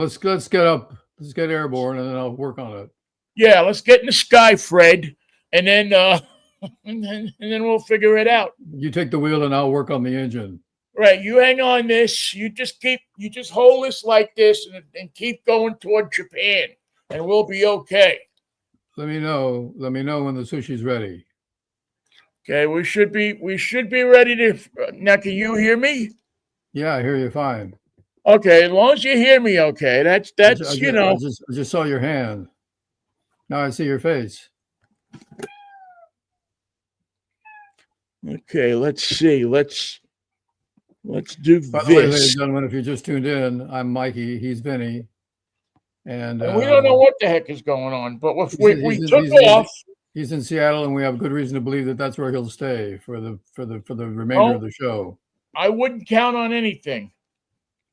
Let's get up. Let's get airborne, and then I'll work on it. Yeah, let's get in the sky, Fred, and then and then we'll figure it out. You take the wheel, and I'll work on the engine. Right, you hang on this. You just hold this like this, and keep going toward Japan, and we'll be okay. Let me know. Let me know when the sushi's ready. Okay, we should be ready to. Now, can you hear me? Yeah, I hear you fine. Okay, as long as you hear me, okay. That's I just saw your hand. Now I see your face. Okay. Let's see. Let's do By the way, ladies this. and gentlemen, if you just tuned in, I'm Mikey. He's Vinnie, and And we don't know what the heck is going on, but if we took off. he's in Seattle, and we have good reason to believe that that's where he'll stay for the remainder of Oh, the show. I wouldn't count on anything.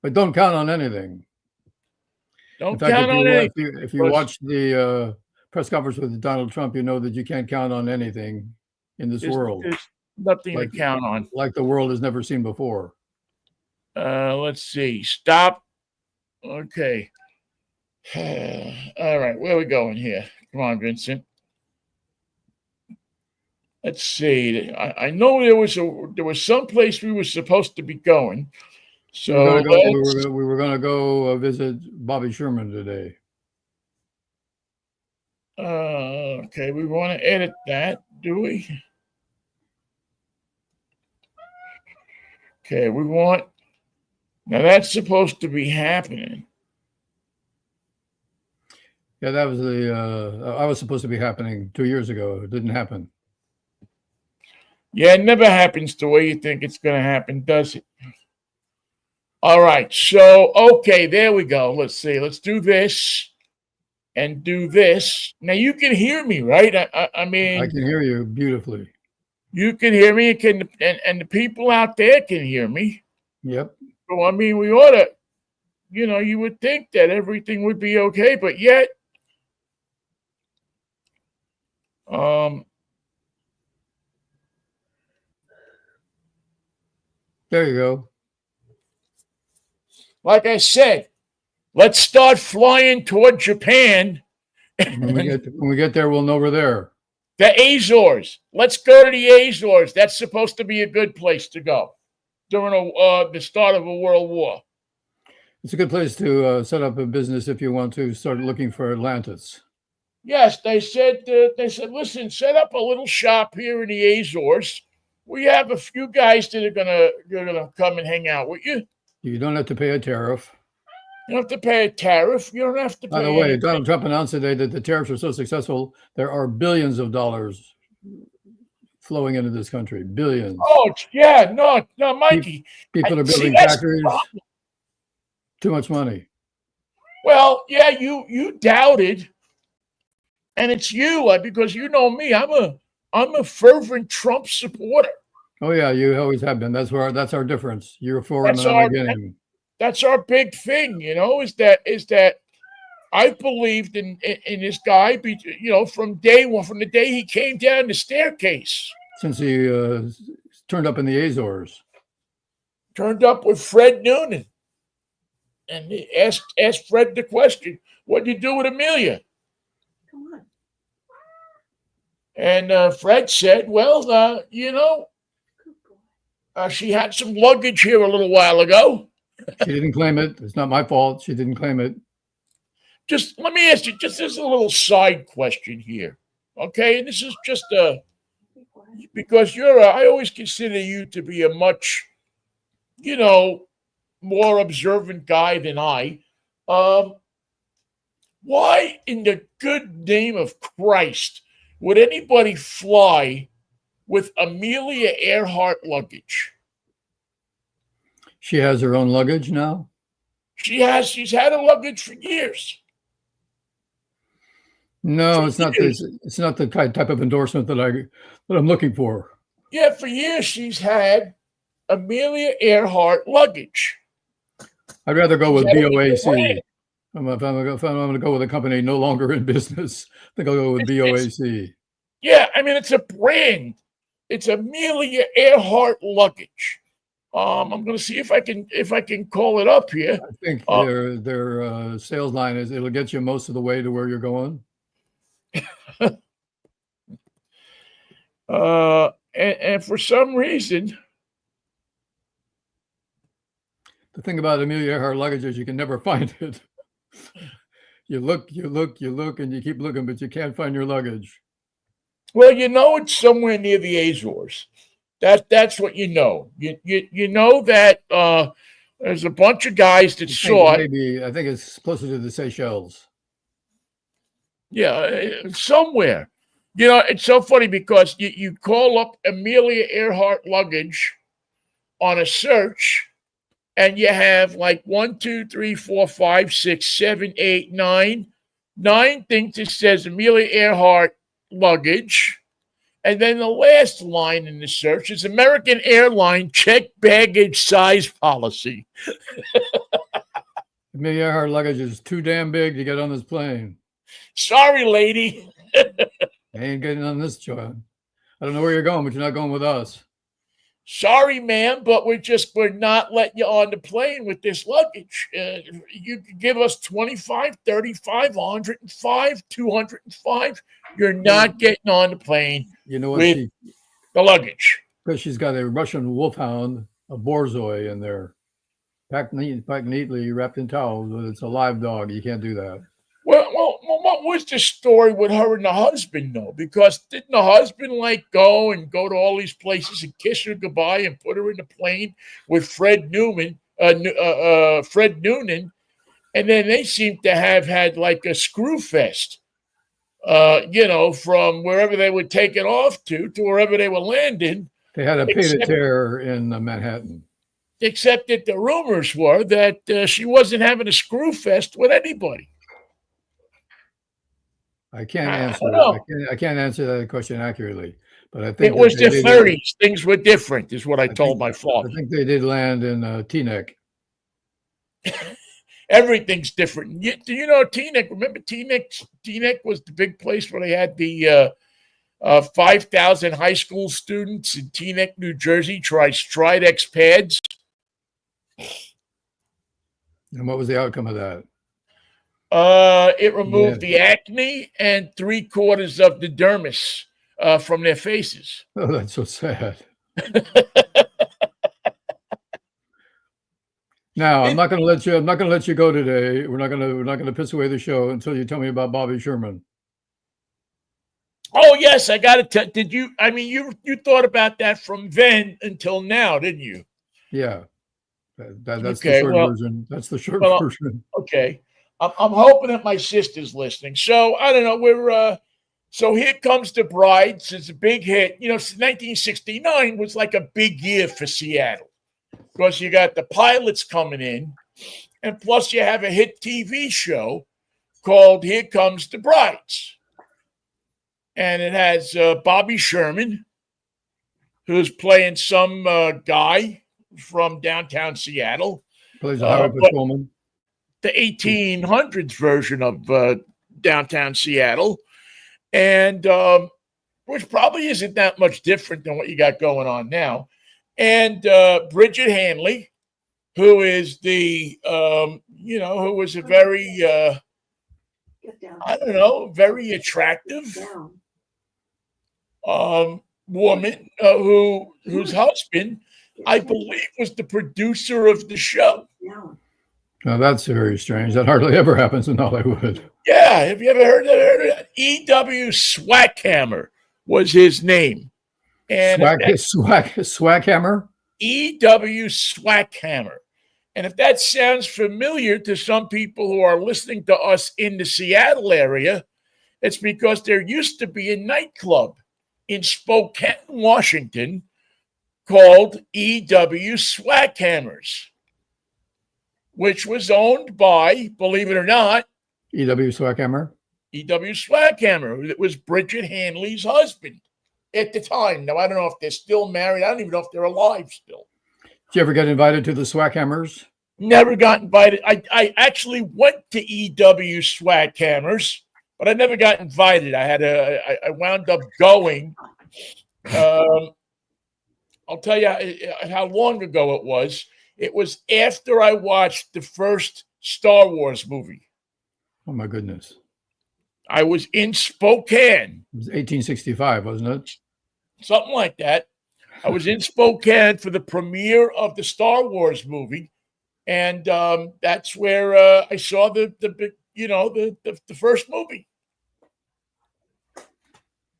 But don't count on anything. In Don't fact, count on anything. if you watch the press conference with Donald Trump, you know that you can't count on anything in this world, There's nothing like to count on. like the world has never seen before. Let's see. Stop. Okay. All right. Where are we going here? Come on, Vincent. Let's see. I know there was some place we were supposed to be going. We were So gonna go. let's. We were gonna go visit Bobby Sherman today. Okay, we want to edit that, do we? Okay, we want. Now that's supposed to be happening. Yeah, that was I was supposed to be happening 2 years ago. It didn't happen. Yeah, it never happens the way you think it's going to happen, does it? All right. So, okay, there we go. Let's see. Let's do this and do this. Now you can hear me, right? I I mean, can hear you beautifully. you can hear me, and the people out there can hear me. Yep. So, I mean, we ought to, you would think that everything would be okay, but yet, um, There you go. like I said, let's start flying toward Japan. When we get there, we'll know we're there. The Azores. Let's go to the Azores. That's supposed to be a good place to go during the start of a world war. It's a good place to set up a business if you want to start looking for Atlantis. Yes, they said. Listen, set up a little shop here in the Azores. We have a few guys that are gonna come and hang out with you. You don't have to pay a tariff. You don't have to pay a tariff. You don't have to By pay the way, anything. Donald Trump announced today that the tariffs are so successful, there are billions of dollars flowing into this country. Billions. Oh yeah, no, Mikey. People are See, building that's the factories. problem. Too much money. Well, yeah, you doubted, and it's you because you know me. I'm a fervent Trump supporter. Oh yeah, you always have been. That's our difference. You're for him That's and I'm our against him. that's our big thing, is that I believed in this guy, from day one, from the day he came down the staircase, Since he turned up in the Azores. turned up with Fred Noonan, and he asked Fred the question, "What did you do with Amelia?" Come on. And Fred said, "Well, Good boy. she had some luggage here a little while ago." She didn't claim it. It's not my fault. She didn't claim it. Just let me ask you, just as a little side question here, okay? And this is just Be quiet. because I always consider you to be a much, more observant guy than I. Um, why in the good name of Christ would anybody fly with Amelia Earhart luggage? She has her own luggage now. She's had a luggage for years. No, For it's not years. this. It's not the type of endorsement that I'm looking for. Yeah, for years she's had Amelia Earhart luggage. I'd rather go with She's had a different BOAC. brand. If I'm going to go with a company no longer in business, I think I'll go with BOAC. Yeah, I mean it's a brand. It's Amelia Earhart luggage. I'm going to see if I can call it up here. I think Uh, their sales line is it'll get you most of the way to where you're going. And for some reason, The thing about Amelia Earhart luggage is you can never find it. You look, and you keep looking, but you can't find your luggage. well, it's somewhere near the Azores. That's what you know. You know that there's a bunch of guys that saw it. Maybe I think it's closer to the Seychelles. Yeah, somewhere. It's so funny because you call up Amelia Earhart luggage on a search, and you have like 1, 2, 3, 4, 5, 6, 7, 8, 9 things that says Amelia Earhart luggage. And then the last line in the search is American Airline check baggage size policy. Amelia Earhart luggage is too damn big to get on this plane. Sorry, lady. I ain't getting on this, John. I don't know where you're going, but you're not going with us. Sorry, ma'am, but we're not letting you on the plane with this luggage. You can give us 25, 35, 105, 205. You're not getting on the plane You know what? with the luggage. Because she's got a Russian wolfhound, a borzoi in there, packed neatly, wrapped in towels. But it's a live dog. You can't do that. Well, what was the story with her and the husband, though? Because didn't the husband go to all these places and kiss her goodbye and put her in the plane with Fred Noonan, and then they seem to have had like a screw fest, from wherever they were taking off to wherever they were landing. They had a pied-à-terre in Manhattan. Except that the rumors were that she wasn't having a screw fest with anybody. I can't answer I can't answer that question accurately, but I think it was the 30s. Things were different, is what I told my father. I think they did land in Teaneck. Everything's different. Do you know Teaneck? Remember Teaneck? Teaneck was the big place where they had the 5,000 high school students in Teaneck, New Jersey, try Stridex pads. And what was the outcome of that? It removed the acne and 3/4 of the dermis from their faces. Oh, that's so sad. Now, I'm not going to let you go today. We're not going to piss away the show until you tell me about Bobby Sherman. Oh yes, I got to. Did you? I mean, you thought about that from then until now, didn't you? Yeah, that's okay, the short version. That's the short version. Okay. I'm hoping that my sister's listening. So I don't know. So Here Comes the Brides is a big hit. 1969 was like a big year for Seattle because you got the pilots coming in, and plus you have a hit TV show called Here Comes the Brides, and it has Bobby Sherman, who's playing some guy from downtown Seattle. Plays a highway patrolman. The 1800s version of downtown Seattle, and which probably isn't that much different than what you got going on now. And Bridget Hanley, who is who was a very, very attractive woman whose husband, I believe, was the producer of the show. Now that's very strange. That hardly ever happens in Hollywood. Yeah, have you ever heard of that? E.W. Swackhammer was his name. And Swackhammer? E.W. Swackhammer. And if that sounds familiar to some people who are listening to us in the Seattle area, it's because there used to be a nightclub in Spokane, Washington, called E.W. Swackhammers, which was owned by, believe it or not, E.W. Swackhammer. E.W. Swackhammer. It was Bridget Hanley's husband at the time. Now, I don't know if they're still married. I don't even know if they're alive still. Did you ever get invited to the Swackhammers? Never got invited. I actually went to E.W. Swackhammers, but I never got invited. I wound up going I'll tell you how long ago it was. It was after I watched the first Star Wars movie. Oh my goodness. I was in Spokane. It was 1865, wasn't it? Something like that. I was in Spokane for the premiere of the Star Wars movie, and that's where I saw the first movie.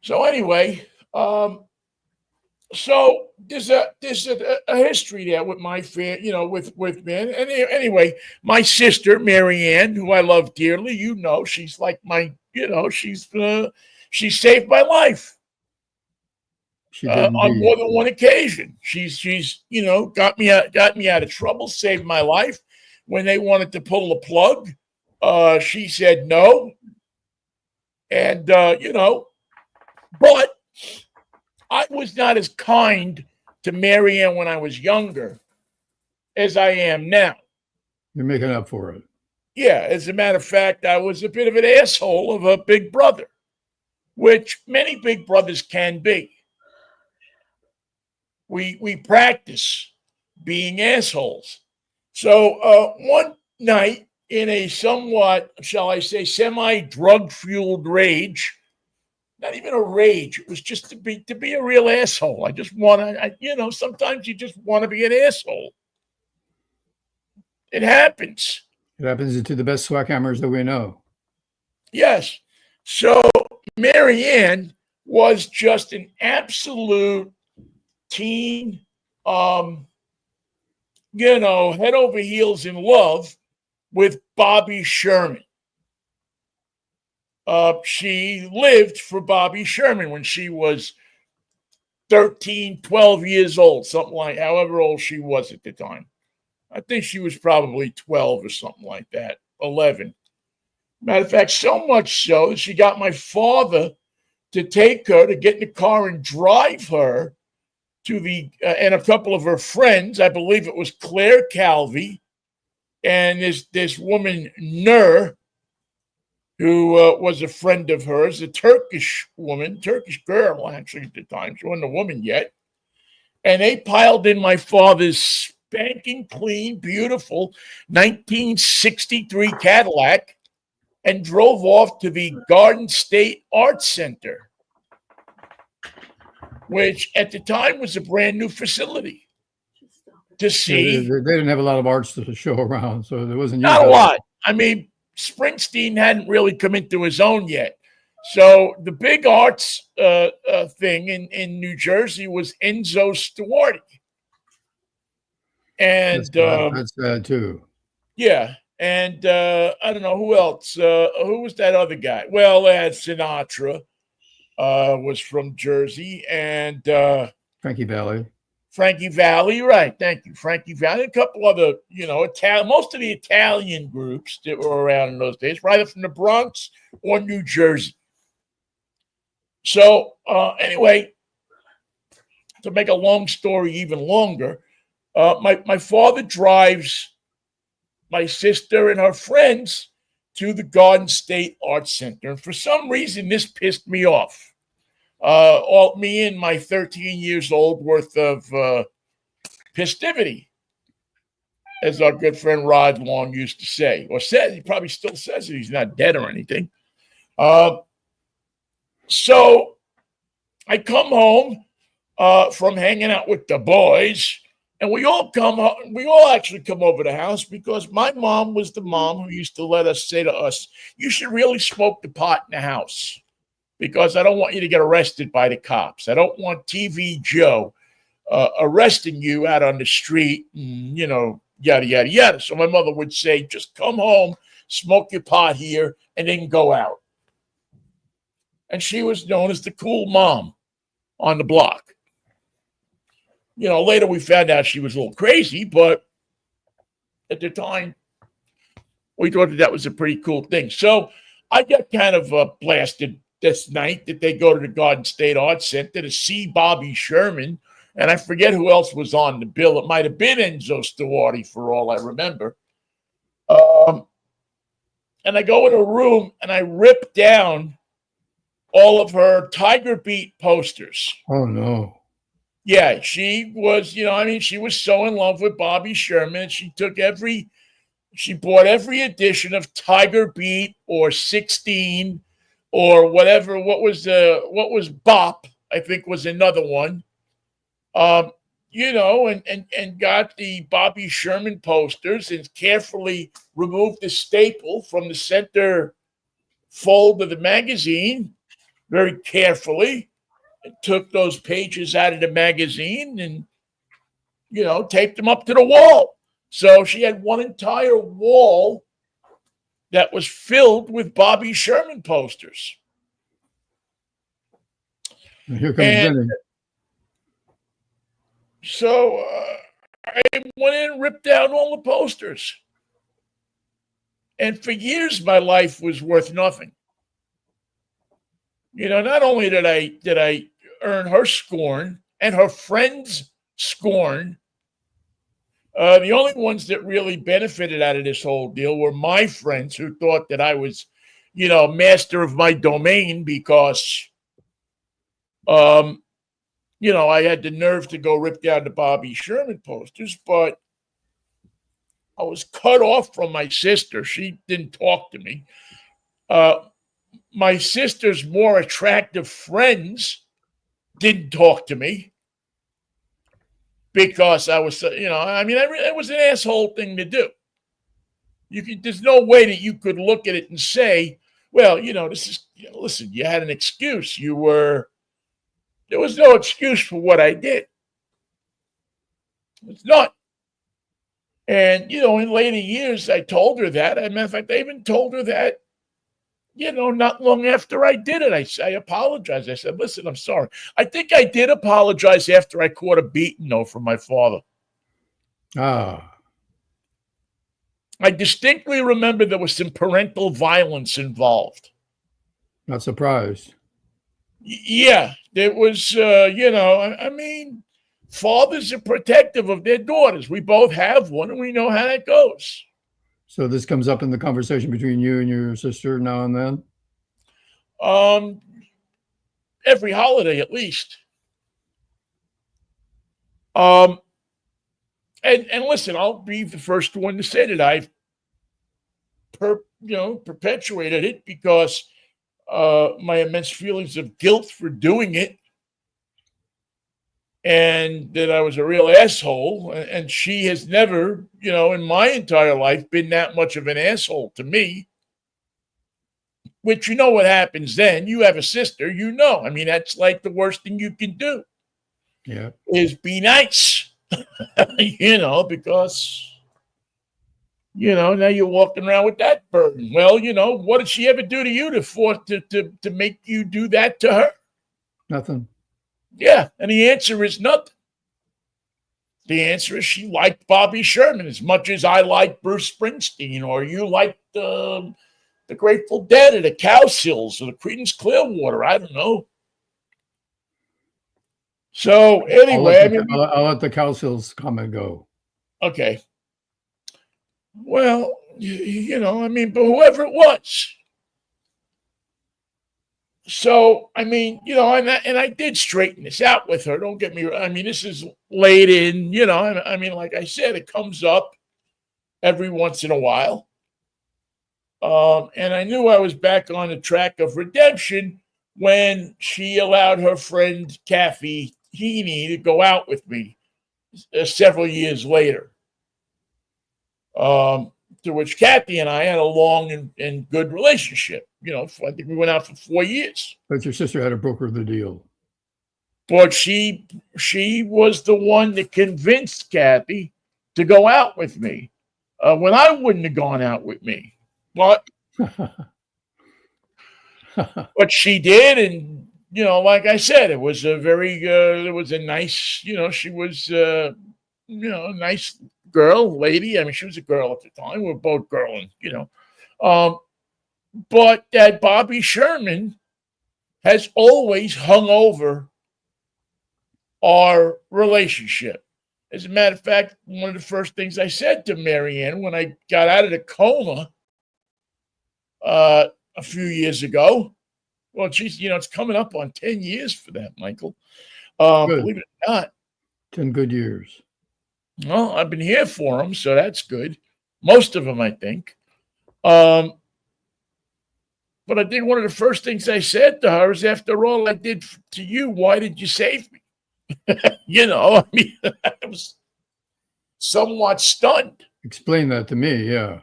So anyway, so there's a history there with my with men. And anyway, my sister Mary Ann, who I love dearly, she's like my, she saved my life. She did On indeed. more than one occasion. She's got me out of trouble, saved my life. When they wanted to pull the plug, she said no. And but I was not as kind to Mary Ann when I was younger as I am now. You're making up for it. Yeah, as a matter of fact, I was a bit of an asshole of a big brother, which many big brothers can be. We practice being assholes. So one night in a somewhat, shall I say, semi-drug-fueled rage, not even a rage, it was just to be a real asshole. I just want to, sometimes you just want to be an asshole. It happens. It happens to the best swackhammers that we know. Yes. So Mary Ann was just an absolute teen, head over heels in love with Bobby Sherman. She lived for Bobby Sherman when she was 13, 12 years old, something like, however old she was at the time. I think she was probably 12 or something like that, 11. Matter of fact, so much so that she got my father to take her, to get in the car and drive her to and a couple of her friends. I believe it was Claire Calvi and this woman, Nur, who was a friend of hers, a Turkish girl, actually, at the time. She wasn't a woman yet. And they piled in my father's spanking clean, beautiful 1963 Cadillac and drove off to the Garden State Arts Center, which at the time was a brand new facility to see. They didn't have a lot of arts to show around, so there wasn't Not a lot. I mean, Springsteen hadn't really come into his own yet. So the big arts thing in New Jersey was Enzo Stuarti. And that's sad too. Yeah. And I don't know who else. Who was that other guy? Well, Sinatra was from Jersey, and Frankie Valli. Frankie Valli, right? Thank you, Frankie Valli. A couple other, most of the Italian groups that were around in those days, either from the Bronx or New Jersey. So anyway, to make a long story even longer, my father drives my sister and her friends to the Garden State Arts Center. And for some reason, this pissed me off. Me and my 13 years old worth of pistivity, as our good friend Rod Long used to say, or said. He probably still says it. He's not dead or anything. So I come home from hanging out with the boys, and we all actually come over the house because my mom was the mom who used to let us say to us, "You should really smoke the pot in the house because I don't want you to get arrested by the cops. I don't want TV Joe arresting you out on the street and, yada, yada, yada." So my mother would say, "Just come home, smoke your pot here, and then go out." And she was known as the cool mom on the block. Later we found out she was a little crazy, but at the time, we thought that was a pretty cool thing. So I got kind of blasted this night that they go to the Garden State Arts Center to see Bobby Sherman. And I forget who else was on the bill. It might have been Enzo Stuarti for all I remember. And I go in a room and I rip down all of her Tiger Beat posters. Oh, no. Yeah, she was, she was so in love with Bobby Sherman. She bought every edition of Tiger Beat or 16 or whatever. What was Bop, I think was another one. And got the Bobby Sherman posters and carefully removed the staple from the center fold of the magazine very carefully. Took those pages out of the magazine and, taped them up to the wall. So she had one entire wall that was filled with Bobby Sherman posters. And here comes Vinnie. So I went in and ripped down all the posters. And for years, my life was worth nothing. Not only did I earn her scorn and her friends' scorn, the only ones that really benefited out of this whole deal were my friends who thought that I was, master of my domain because, I had the nerve to go rip down the Bobby Sherman posters, but I was cut off from my sister. She didn't talk to me. My sister's more attractive friends didn't talk to me because I was, it was an asshole thing to do. There's no way that you could look at it and say, well, listen, you had an excuse. There was no excuse for what I did. It's not. And, in later years, I told her that. As a matter of fact, I even told her that, not long after I did it. I apologized. I said, listen, I'm sorry. I think I did apologize after I caught a beating, though, from my father. Ah. I distinctly remember there was some parental violence involved. Not surprised. Yeah, there was, fathers are protective of their daughters. We both have one, and we know how that goes. So this comes up in the conversation between you and your sister now and then? Every holiday at least. And listen, I'll be the first one to say that I've perpetuated it because my immense feelings of guilt for doing it, and that I was a real asshole. And she has never, in my entire life, been that much of an asshole to me. Which, what happens then? You have a sister, that's like the worst thing you can do. Yeah. Is be nice, because, now you're walking around with that burden. Well, what did she ever do to you to make you do that to her? Nothing. Yeah, and the answer is nothing. The answer is she liked Bobby Sherman as much as I liked Bruce Springsteen, or you liked the Grateful Dead, or the Cowsills, or the Creedence Clearwater. I don't know. So anyway, I'll let the Cowsills comment go. Okay. Well, but whoever it was. So, and I did straighten this out with her. Don't get me wrong. This is laid in, like I said, it comes up every once in a while. And I knew I was back on the track of redemption when she allowed her friend Kathy Heaney to go out with me several years later. To which Kathy and I had a long and good relationship. I think we went out for 4 years. But your sister had to broker the deal. But she was the one that convinced Kathy to go out with me when I wouldn't have gone out with me. But she did, and like I said, it was a very it was a nice, she was a nice girl, lady. She was a girl at the time. We were both girling, but that Bobby Sherman has always hung over our relationship. As a matter of fact, one of the first things I said to Marianne when I got out of the coma a few years ago, well, geez, it's coming up on 10 years for that, Michael. Believe it or not. 10 good years. Well, I've been here for them, so that's good. Most of them, I think. But I think one of the first things I said to her is, after all I did to you, why did you save me? I mean, I was somewhat stunned. Explain that to me, yeah.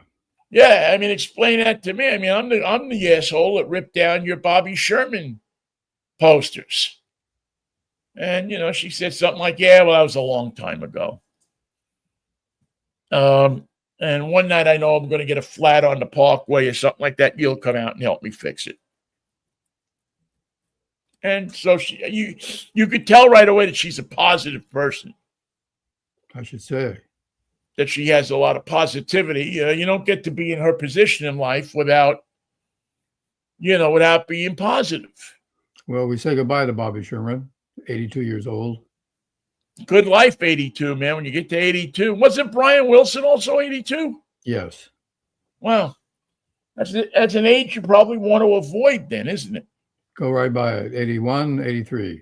Yeah, I mean, explain that to me. I mean, I'm the asshole that ripped down your Bobby Sherman posters. And, she said something like, yeah, well, that was a long time ago. And one night I know I'm going to get a flat on the parkway or something like that. You'll come out and help me fix it. And so you could tell right away that she's a positive person. I should say. That she has a lot of positivity. You don't get to be in her position in life without being positive. Well, we say goodbye to Bobby Sherman, 82 years old. Good life, 82, man. When you get to 82. Wasn't Brian Wilson also 82? Yes. Well, that's an age you probably want to avoid then, isn't it? Go right by it. 81, 83.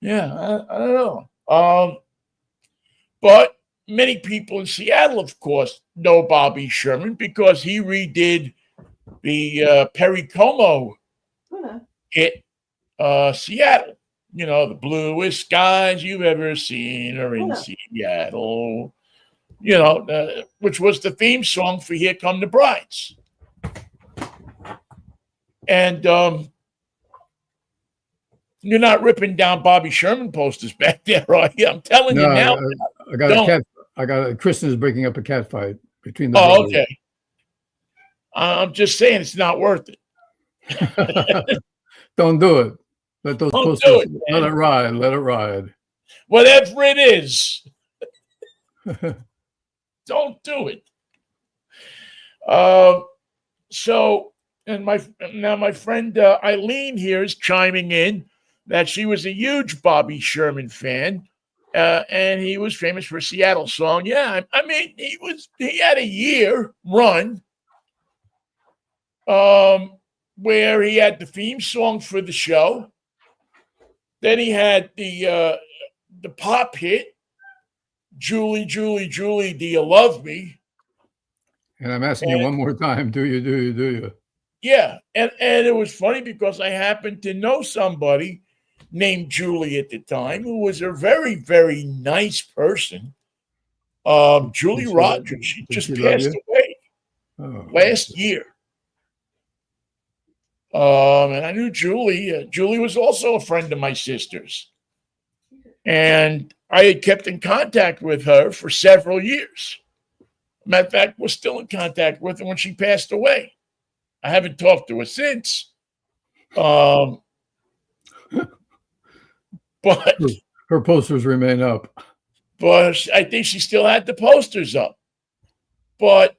Yeah, I don't know. But many people in Seattle, of course, know Bobby Sherman because he redid the Perry Como hit, Seattle. The bluest skies you've ever seen are in Seattle. Which was the theme song for Here Come the Brides. And you're not ripping down Bobby Sherman posters back there, are you? I'm telling you now. I got Kristen is breaking up a cat fight between the Oh, brothers. okay. I'm just saying it's not worth it. Don't do it. Let those Don't posters, do it, let it ride. Let it ride. Whatever it is. Don't do it. My friend Eileen here is chiming in that she was a huge Bobby Sherman fan, and he was famous for a Seattle song. Yeah, I mean, he had a year run where he had the theme song for the show. Then he had the pop hit, Julie, Julie, Julie, do you love me? And I'm asking you one more time, do you? Yeah, and it was funny because I happened to know somebody named Julie at the time who was a very, very nice person. Julie Rogers, she just passed away last year. And I knew Julie. Julie was also a friend of my sister's. And I had kept in contact with her for several years. Matter of fact, was still in contact with her when she passed away. I haven't talked to her since. But her posters remain up. But I think she still had the posters up. But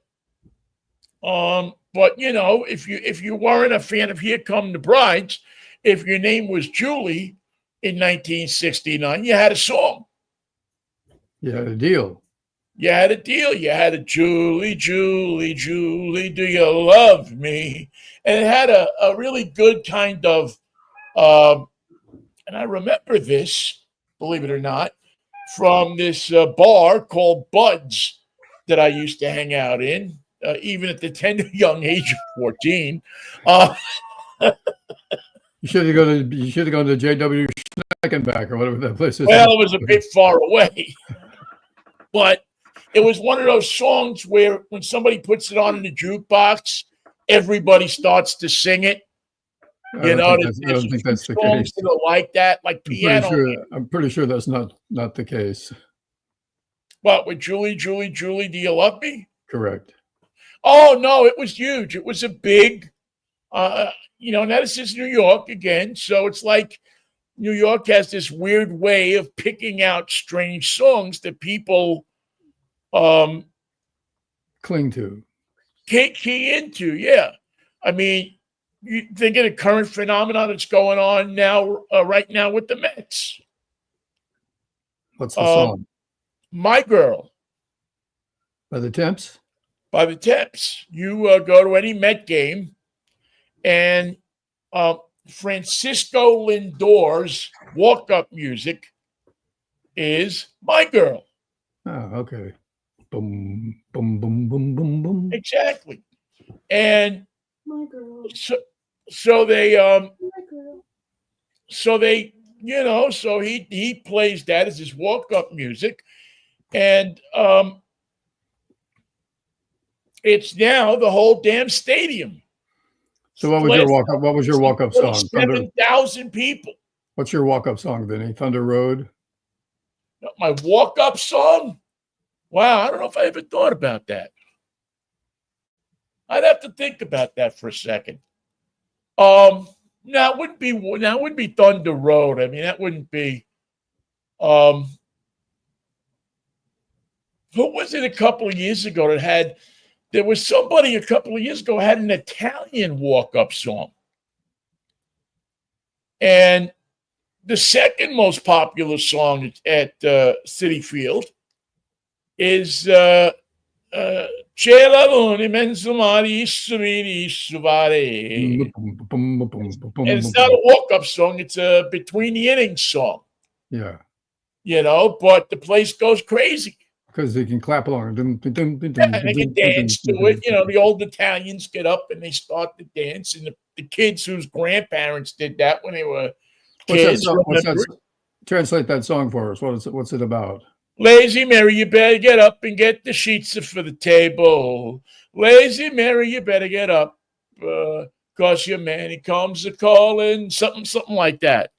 if you weren't a fan of Here Come the Brides, if your name was Julie in 1969, you had a song. You had a deal. You had a deal. You had a Julie, Julie, Julie, do you love me? And it had a really good kind of, and I remember this, believe it or not, from this bar called Bud's that I used to hang out in, even at the tender young age of 14. You should have gone to J.W. Schneckenbach or whatever that place is. Well, it was a bit far away, but it was one of those songs where when somebody puts it on in the jukebox, everybody starts to sing it. I don't think that's the case. That are like that, like piano. I'm pretty sure that's not the case. What, with Julie, Julie, Julie, do you love me? Correct. Oh, no, it was huge. It was a big, now this is New York again. So it's like New York has this weird way of picking out strange songs that people cling to. Key into, yeah. I mean, you think of the current phenomenon that's going on now, right now with the Mets. What's the song? My Girl. By the Temps? By the Temps. You go to any Met game, and Francisco Lindor's walk-up music is My Girl. Oh, okay. Boom, boom, boom, boom, boom, boom. Exactly. And My girl. so they My girl. so they so he plays that as his walk-up music. And it's now the whole damn stadium. So what was your walk-up? What was your walk-up song? Thunder. 7,000 people. What's your walk-up song, Vinny? Thunder Road? My walk-up song? Wow, I don't know if I ever thought about that. I'd have to think about that for a second. No, it wouldn't be Thunder Road. I mean, that wouldn't be who was it a couple of years ago that had there was somebody a couple of years ago had an Italian walk-up song. And the second most popular song at Citi Field is C'è la luna in mezzo mare, and it's not a walk-up song, it's a between the innings song. Yeah. But the place goes crazy. Because they can clap along. And they can dance to it. The old Italians get up and they start to dance. And the kids whose grandparents did that when they were kids. Translate that song for us. What's it about? Lazy Mary, you better get up and get the sheets for the table. Lazy Mary, you better get up. Cause your man, he comes a-calling. Something like that.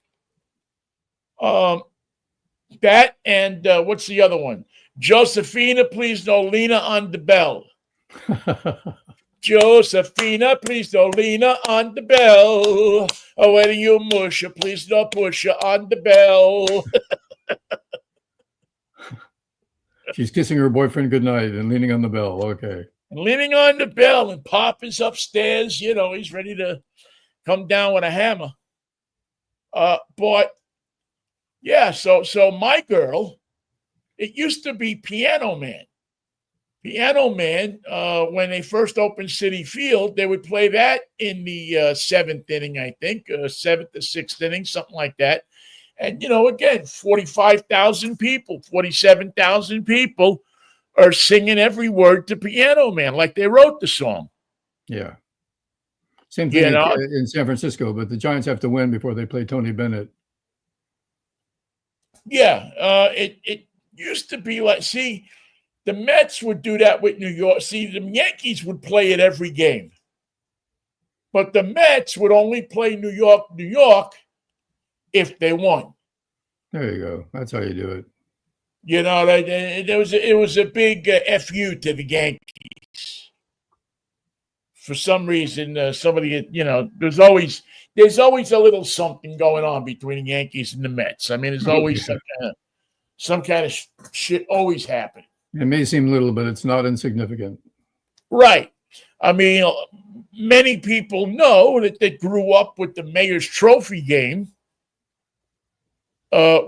That and what's the other one? Josephina, please don't lean on the bell. Josephina, please don't lean on the bell. Oh, when you mush her, please don't push her on the bell. She's kissing her boyfriend goodnight and leaning on the bell. Okay. And leaning on the bell, and Pop is upstairs. He's ready to come down with a hammer. But yeah, so My Girl. It used to be Piano Man. Piano Man, when they first opened Citi Field, they would play that in the seventh inning, I think, seventh or sixth inning, something like that. And, again, 45,000 people, 47,000 people are singing every word to Piano Man like they wrote the song. Yeah. Same thing in San Francisco, but the Giants have to win before they play Tony Bennett. Yeah, it used to be like, see, the Mets would do that with New York. See, the Yankees would play it every game. But the Mets would only play New York, if they won. There you go. That's how you do it. It was a big FU to the Yankees. For some reason, somebody, there's always a little something going on between the Yankees and the Mets. I mean, there's always some kind of shit always happening. It may seem little, but it's not insignificant. Right. I mean, many people know that they grew up with the Mayor's Trophy game,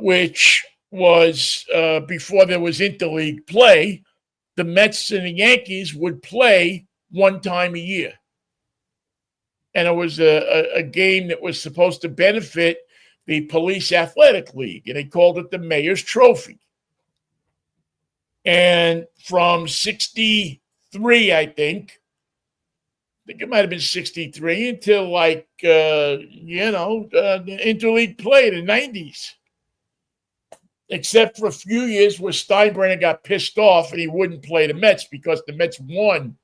which was before there was interleague play. The Mets and the Yankees would play one time a year. And it was a game that was supposed to benefit the Police Athletic League, and they called it the Mayor's Trophy. And from 63, I think it might have been 63 until the interleague play in the 90s. Except for a few years where Steinbrenner got pissed off and he wouldn't play the Mets because the Mets won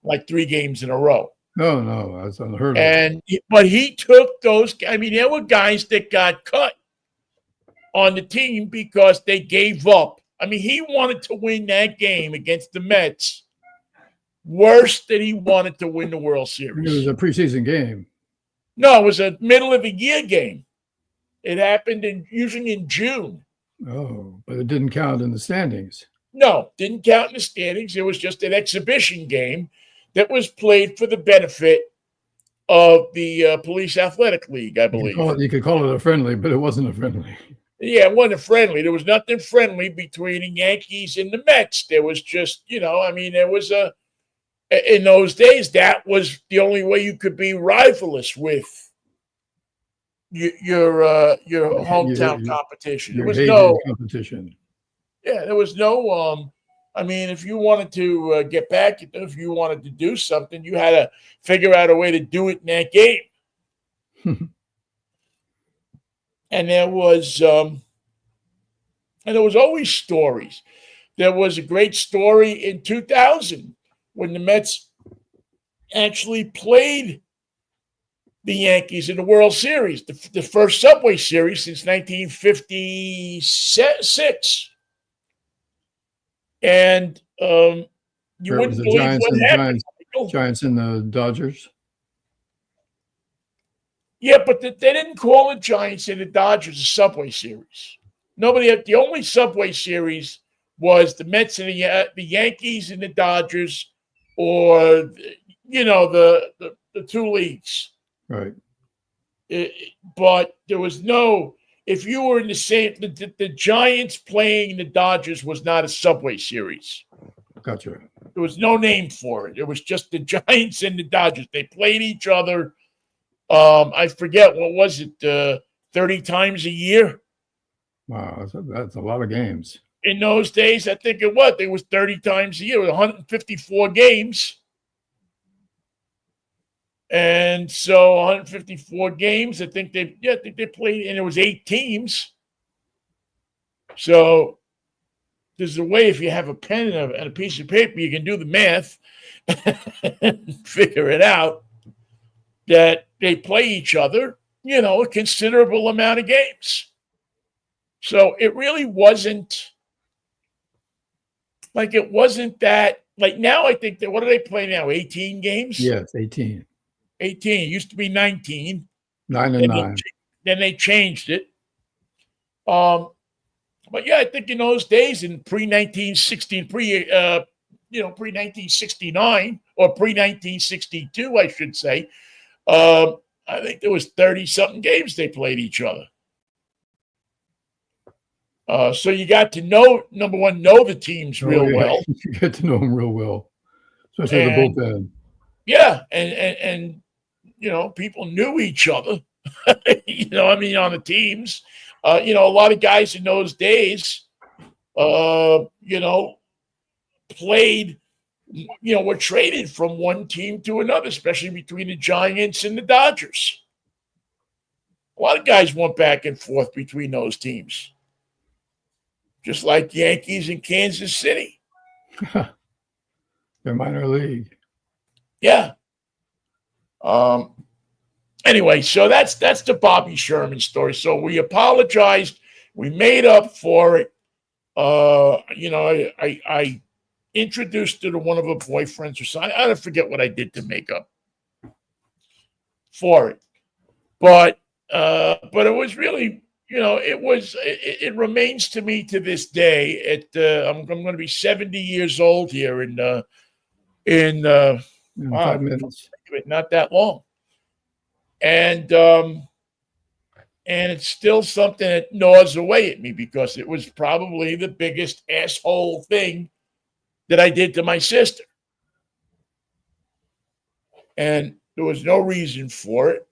like 3 games in a row. Oh, no, that's unheard of. But he took those. I mean, there were guys that got cut on the team because they gave up. I mean, he wanted to win that game against the Mets worse than he wanted to win the World Series. It was a preseason game. No, it was a middle of the year game. It happened usually in June. Oh, but it didn't count in the standings. No, didn't count in the standings. It was just an exhibition game that was played for the benefit of the Police Athletic League, I believe. You could call it a friendly, but it wasn't a friendly. Yeah, it wasn't friendly. There was nothing friendly between the Yankees and the Mets. There was just, there was in those days, that was the only way you could be rivalrous with your hometown competition. There Your was heyday no competition. Yeah, there was no I mean, if you wanted to get back, if you wanted to do something, you had to figure out a way to do it in that game. And there was always stories. There was a great story in 2000 when the Mets actually played the Yankees in the World Series, the first Subway Series since 1956. And you wouldn't believe what happened. Giants and the Dodgers. Yeah, but they didn't call the Giants and the Dodgers a Subway Series. The only Subway Series was the Mets and the Yankees and the Dodgers, or the two leagues. Right. But there was no. If you were in the same, the Giants playing the Dodgers was not a Subway Series. Gotcha. There was no name for it. It was just the Giants and the Dodgers. They played each other. I forget, what was it, 30 times a year? Wow, that's a lot of games. In those days, I think it was 30 times a year, 154 games. And so 154 games, I think they played, and it was 8 teams. So there's a way, if you have a pen and a piece of paper, you can do the math and figure it out, that they play each other, a considerable amount of games. So it really wasn't that, like now I think that, what do they play now, 18 games? Yes, 18. 18. It used to be 19. 9 and 9. Then they changed it. But yeah, I think in those days, in pre-1916, pre-1969 or pre-1962, I should say, I think there was 30-something games they played each other. So you got to know the teams real well. You get to know them real well, especially the bullpen. Yeah, and people knew each other. On the teams. A lot of guys in those days, played, were traded from one team to another, especially between the Giants and the Dodgers. A lot of guys went back and forth between those teams, just like Yankees and Kansas City. Their minor league. Yeah. Anyway, so that's the Bobby Sherman story. So we apologized. We made up for it. I introduced her to one of her boyfriends or something. I don't forget what I did to make up for it. But it was really, it remains to me to this day. I'm going to be 70 years old here in 5 minutes. Not that long. And it's still something that gnaws away at me, because it was probably the biggest asshole thing that I did to my sister. And there was no reason for it.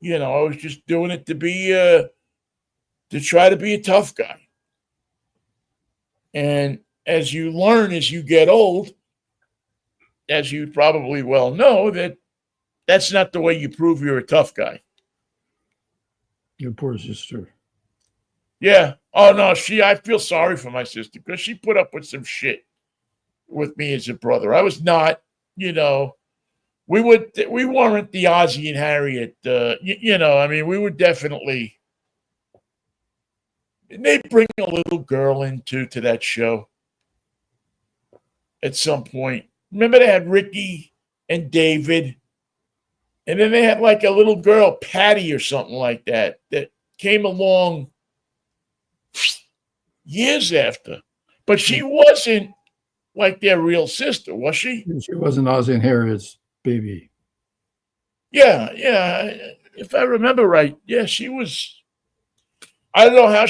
I was just doing it to try to be a tough guy. And as you learn, as you get old, as you probably well know, that's not the way you prove you're a tough guy. Your poor sister. Yeah. Oh, no, I feel sorry for my sister, because she put up with some shit with me as a brother. I was not, we weren't the Ozzie and Harriet, we were definitely, they bring a little girl to that show at some point. Remember they had Ricky and David, and then they had like a little girl, Patty or something like that came along years after. But she wasn't like their real sister, was she? She wasn't Ozzie and Harriet's baby. Yeah. If I remember right, yeah, she was. I don't know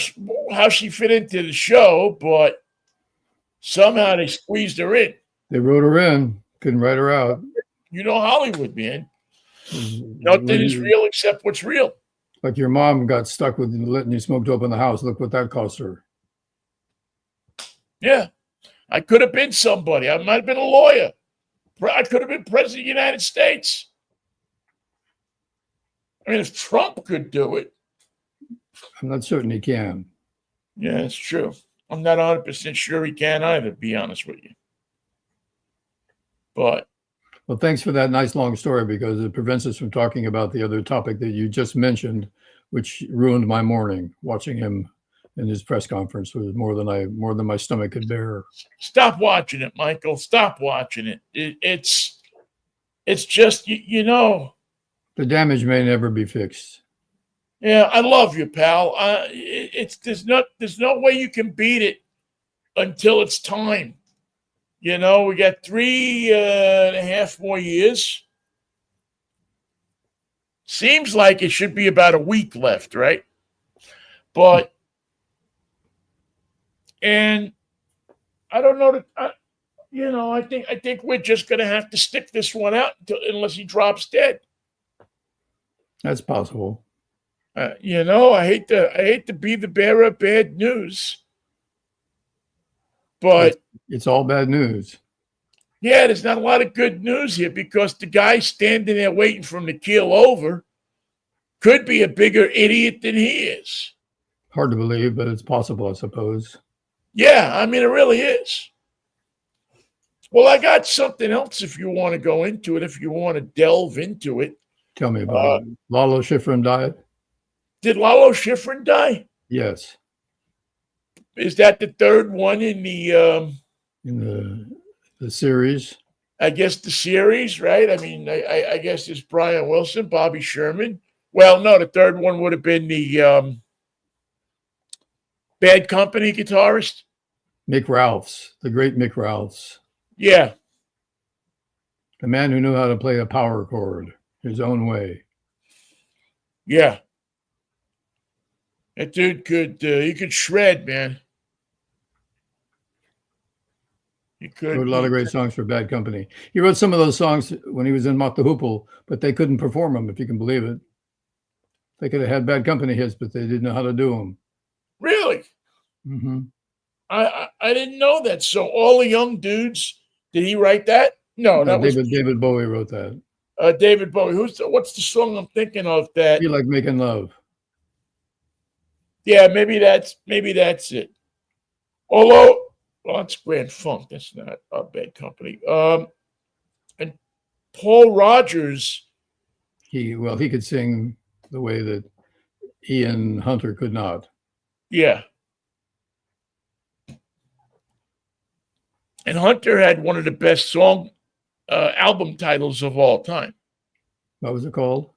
how she fit into the show, but somehow they squeezed her in. They wrote her in, couldn't write her out. Hollywood, man. Nothing is real except what's real. Like your mom got stuck with letting you smoke dope in the house. Look what that cost her. Yeah. I could have been somebody. I might have been a lawyer. I could have been president of the United States. I mean, if Trump could do it. I'm not certain he can. Yeah, it's true. I'm not 100% sure he can either, to be honest with you. But. Well, thanks for that nice long story, because it prevents us from talking about the other topic that you just mentioned, which ruined my morning. Watching him in his press conference was more than my stomach could bear. Stop watching it, Michael. Stop watching it. It's just, you know. The damage may never be fixed. Yeah, I love you, pal. There's no way you can beat it until it's time. You know, we got 3.5 more years. Seems like it should be about a week left, right? But, and I don't know that. I think we're just going to have to stick this one out unless he drops dead. That's possible. I hate to be the bearer of bad news, but it's all bad news. Yeah, there's not a lot of good news here, because the guy standing there waiting for him to keel over could be a bigger idiot than he is. Hard to believe, but it's possible, I suppose. Yeah, I mean, it really is. Well, I got something else if you want to go into it, if you want to delve into it. Tell me about it. Lalo Schifrin died? Did Lalo Schifrin die? Yes. Is that the third one in the series? I guess the series, right? I mean, I guess it's Brian Wilson, Bobby Sherman. Well, no, the third one would have been the Bad Company guitarist. Mick Ralphs, the great Mick Ralphs. Yeah. The man who knew how to play a power chord his own way. Yeah. That dude he could shred, man. He could. Wrote a lot of great songs for Bad Company. He wrote some of those songs when he was in Mott the Hoople, but they couldn't perform them, if you can believe it. They could have had Bad Company hits, but they didn't know how to do them. Really? Mm-hmm. I didn't know that. So all the young dudes, did he write that? No, that was David Bowie wrote that. David Bowie. What's the song I'm thinking of? That Feel Like Making Love. Yeah, maybe that's it. Although, well, it's Grand Funk. That's not a Bad Company. And Paul Rogers. He could sing the way that Ian Hunter could not. Yeah. And Hunter had one of the best album titles of all time. What was it called?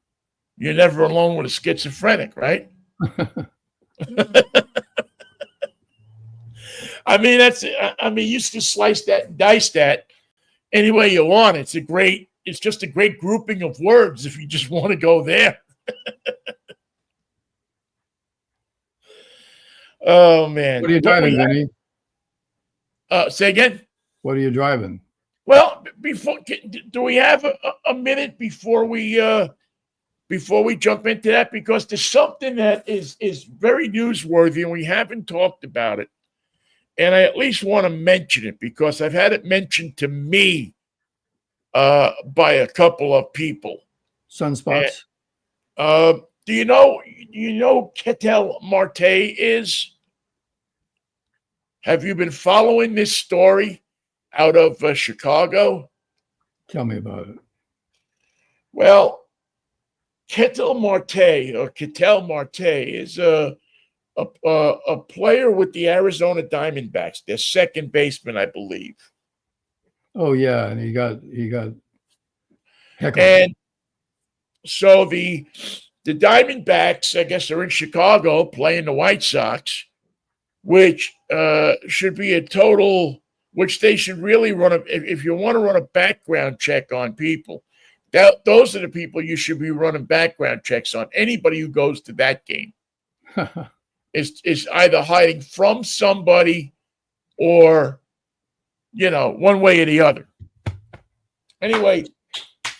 You're Never Alone with a Schizophrenic, right? I mean, you can slice that and dice that any way you want. It's just a great grouping of words if you just want to go there. Oh, man. What are you driving, Vinnie? Say again? What are you driving? Well, do we have a minute before we jump into that? Because there's something that is very newsworthy and we haven't talked about it. And I at least want to mention it because I've had it mentioned to me by a couple of people. Sunspots? Do you know Ketel Marte is? Have you been following this story out of Chicago? Tell me about it. Well, Ketel Marte is a player with the Arizona Diamondbacks. Their second baseman, I believe. Oh yeah, and he got heckled. And so the Diamondbacks, I guess, are in Chicago playing the White Sox, which should be a total. Which they should really run if you want to run a background check on people. Those are the people you should be running background checks on. Anybody who goes to that game is either hiding from somebody or, one way or the other. Anyway,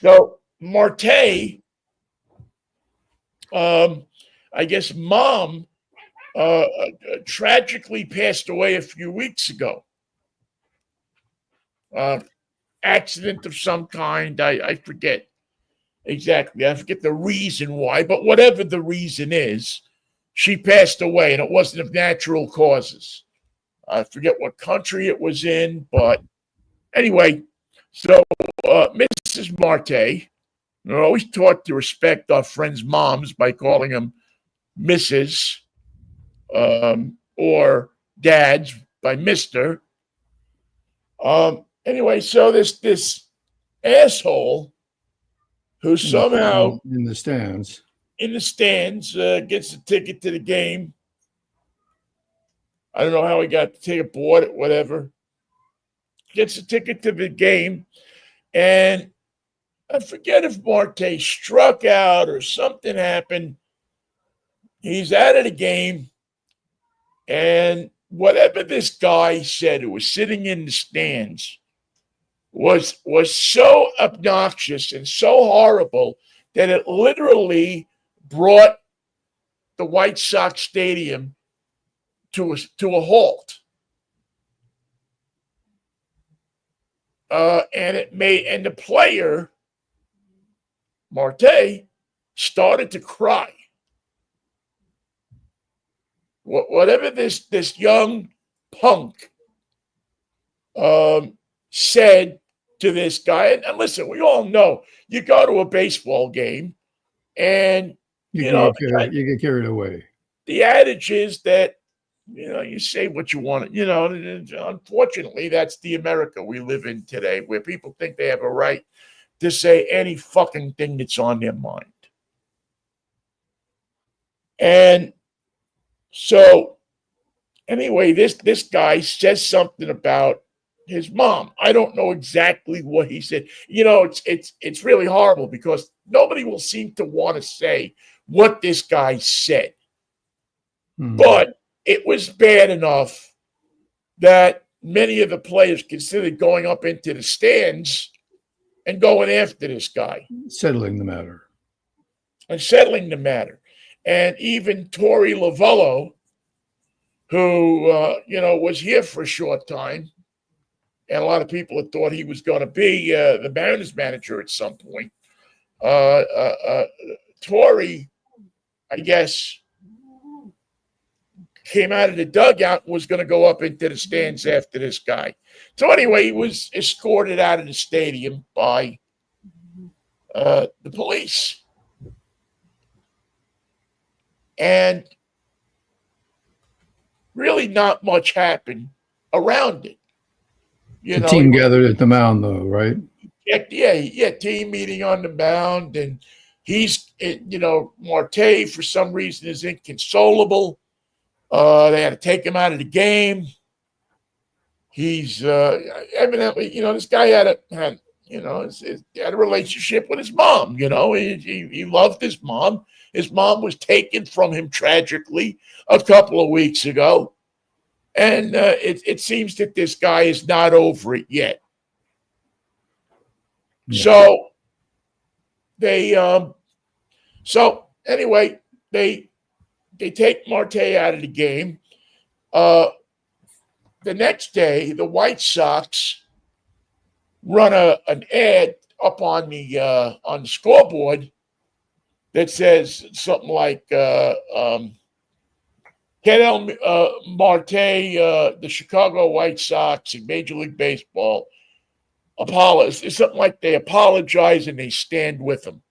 so Marte, I guess, mom tragically passed away a few weeks ago. Accident of some kind. I forget exactly. I forget the reason why, but whatever the reason is, she passed away, and it wasn't of natural causes. I forget what country it was in, but anyway, so Mrs. Marte, we're always taught to respect our friends' moms by calling them Mrs. Or dads by Mr. Anyway, so this asshole who somehow in the stands gets a ticket to the game. I don't know how he got the ticket, bought it, whatever. Gets a ticket to the game, and I forget if Marte struck out or something happened. He's out of the game, and whatever this guy said who was sitting in the stands was so obnoxious and so horrible that it literally brought the White Sox stadium to a halt. And the player, Marte, started to cry. Whatever this young punk said to this guy, and listen, we all know you go to a baseball game, and you get carried away. The adage is that you say what you want. Unfortunately, that's the America we live in today, where people think they have a right to say any fucking thing that's on their mind. And so, anyway, this guy says something about his mom. I don't know exactly what he said. It's really horrible because nobody will seem to want to say what this guy said. But it was bad enough that many of the players considered going up into the stands and going after this guy. Settling the matter. And even Torey Lovello, who, was here for a short time, and a lot of people had thought he was going to be the Mariners manager at some point. Torey, I guess, came out of the dugout and was going to go up into the stands after this guy. So anyway, he was escorted out of the stadium by the police. And really not much happened around it. The team gathered at the mound, though, right? Yeah, team meeting on the mound. And he's, Marte, for some reason, is inconsolable. They had to take him out of the game. He's evidently, this guy had a relationship with his mom. He loved his mom. His mom was taken from him tragically a couple of weeks ago, and it seems that this guy is not over it yet. Yeah. So anyway, they take Marte out of the game. The next day, the White Sox run an ad up on the scoreboard that says something like Marte, the Chicago White Sox in Major League Baseball, it's something like they apologize and they stand with him.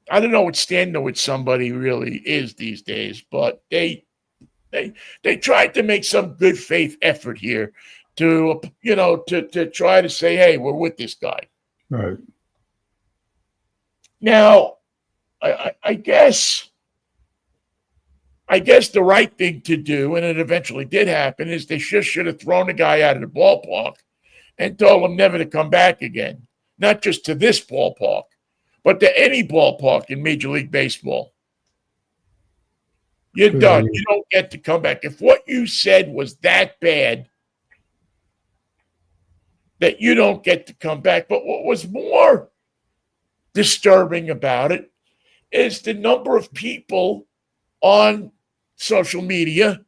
I don't know what standing with somebody really is these days, but they tried to make some good faith effort here to try to say, hey, we're with this guy. Right. Now, I guess the right thing to do, and it eventually did happen, is they should have thrown the guy out of the ballpark and told him never to come back again. Not just to this ballpark, but to any ballpark in Major League Baseball. You're done. You don't get to come back. If what you said was that bad, that you don't get to come back. But what was more disturbing about it is the number of people on social media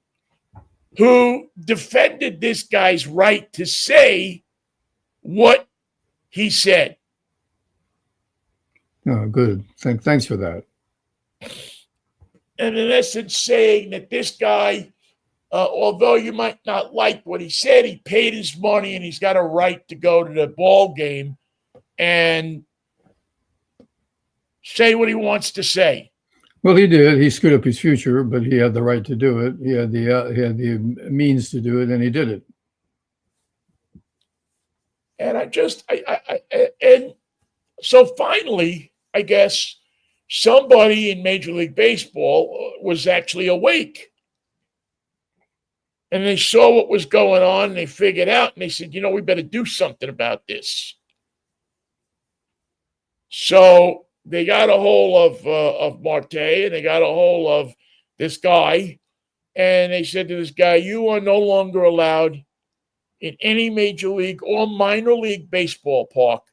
who defended this guy's right to say what he said. Oh, good. Thanks for that. And in essence, saying that this guy, although you might not like what he said, he paid his money and he's got a right to go to the ball game and say what he wants to say. Well, he did. He screwed up his future, but he had the right to do it. He had the means to do it, and he did it. And and so finally, I guess somebody in Major League Baseball was actually awake. And they saw what was going on, and they figured out, and they said, we better do something about this. So they got a hold of Marte, and they got a hold of this guy, and they said to this guy, you are no longer allowed in any major league or minor league baseball park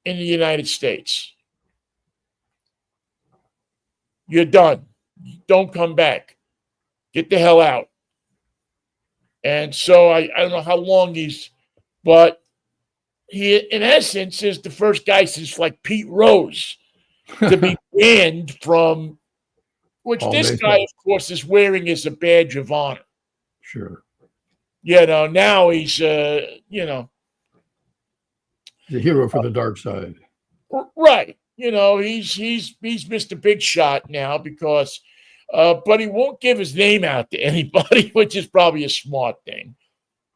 in the United States. You're done. Don't come back. Get the hell out. And so I don't know how long but he, in essence, is the first guy since like Pete Rose to be banned from, which this guy, of course, is wearing as a badge of honor. Sure. Now he's, he's a hero for the dark side. Right. He's Mr. Big Shot now because, but he won't give his name out to anybody, which is probably a smart thing.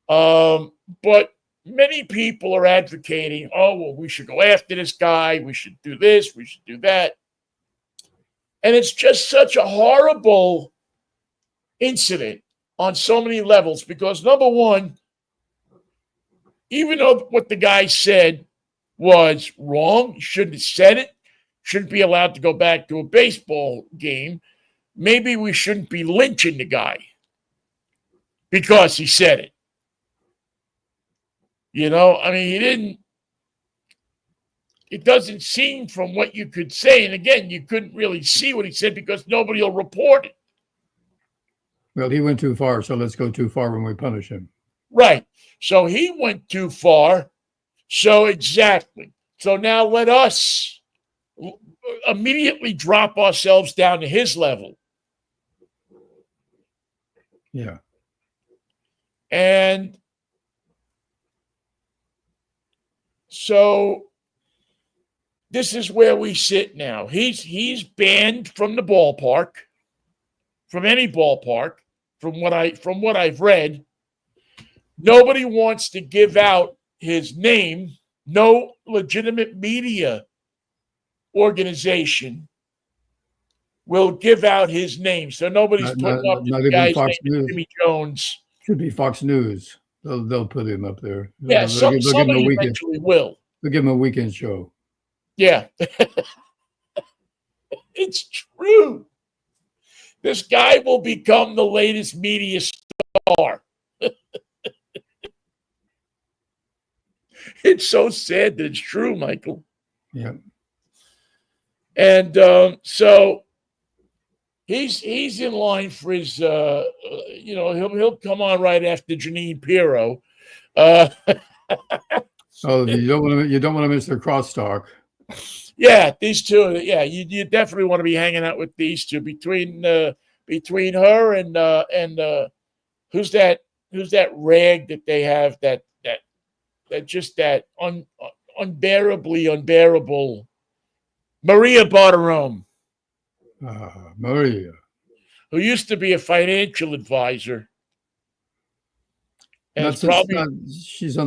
But many people are advocating, we should go after this guy. We should do this. We should do that. And it's just such a horrible incident on so many levels because, number one, even though what the guy said was wrong, he shouldn't have said it, shouldn't be allowed to go back to a baseball game, maybe we shouldn't be lynching the guy because he said it. He didn't. It doesn't seem from what you could say, and again, you couldn't really see what he said because nobody will report it. Well, he went too far, so let's go too far when we punish him. Right. So he went too far. So exactly. So now let us immediately drop ourselves down to his level. Yeah. And so this is where we sit now. He's banned from the ballpark, from any ballpark, from what I've read. Nobody wants to give out his name. No legitimate media organization will give out his name. So nobody's putting up not this guy's Fox name, News. Jimmy Jones. Should be Fox News. They'll put him up there. Yeah, they'll somebody eventually will. They'll give him a weekend show. Yeah. It's true. This guy will become the latest media star. It's so sad that it's true, Michael. Yeah. And so he's in line for his, he'll come on right after Janine Pirro. You don't want to miss their crosstalk. Yeah, these two. Yeah, you definitely want to be hanging out with these two between her and who's that rag that they have that unbearably unbearable Maria Bartiromo. Maria, who used to be a financial advisor. And she's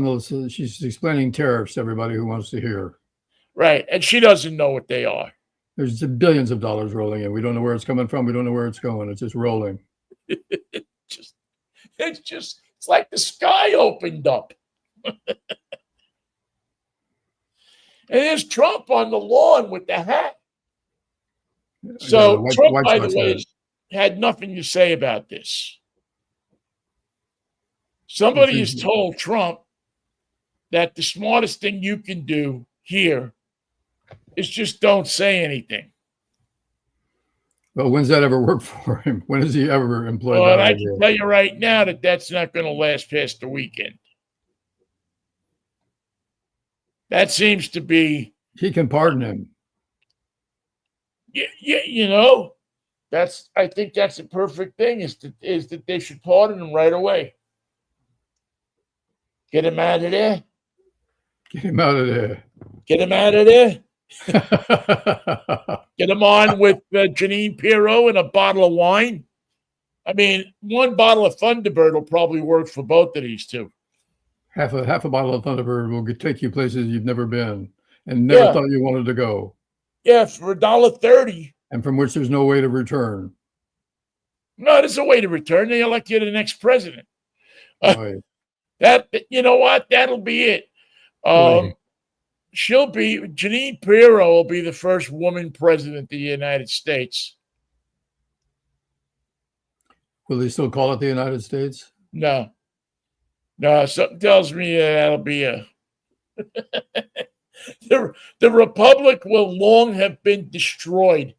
explaining tariffs to everybody who wants to hear. Right. And she doesn't know what they are. There's billions of dollars rolling in. We don't know where it's coming from. We don't know where it's going. It's just rolling. It's like the sky opened up. And there's Trump on the lawn with the hat. So Trump, by the way, had nothing to say about this. Somebody has told Trump that the smartest thing you can do here is just don't say anything. Well, when's that ever worked for him? When has he ever employed Well, that I idea? can tell you right now that that's not going to last past the weekend. That seems to be. He can pardon him. Yeah, I think that's the perfect thing is that they should pardon him right away. Get him out of there. Get him out of there. Get him out of there. Get him on with Janine Pirro and a bottle of wine. I mean, one bottle of Thunderbird will probably work for both of these two. half a bottle of Thunderbird will take you places you've never been and never thought you wanted to go. Yeah, for $1.30. And from which there's no way to return. No, there's a way to return. They elect you the next president. Right. That you know what? That'll be it. Right. Janine Pirro will be the first woman president of the United States. Will they still call it the United States? No, something tells me that'll be a. The republic will long have been destroyed.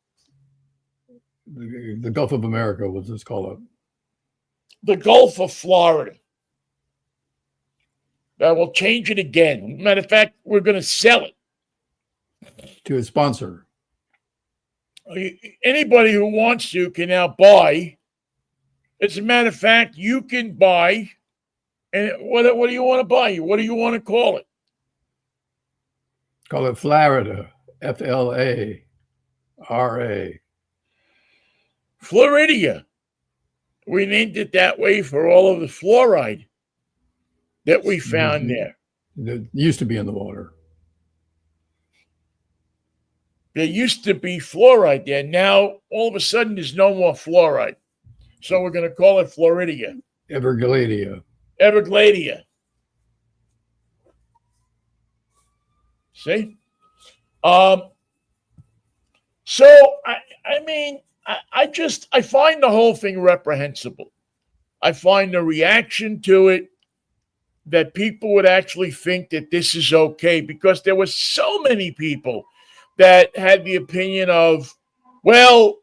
The Gulf of America, we'll just call it. The Gulf of Florida. We'll change it again. Matter of fact, we're going to sell it to a sponsor. Anybody who wants to can now buy. As a matter of fact, you can buy. And what do you want to buy? What do you want to call it? Call it Florida. Flara. Floridia. We named it that way for all of the fluoride that we found there. That used to be in the water. There used to be fluoride there. Now, all of a sudden, there's no more fluoride. So we're going to call it Floridia. Evergladia. See? So, I find the whole thing reprehensible. I find the reaction to it that people would actually think that this is okay because there were so many people that had the opinion of, well,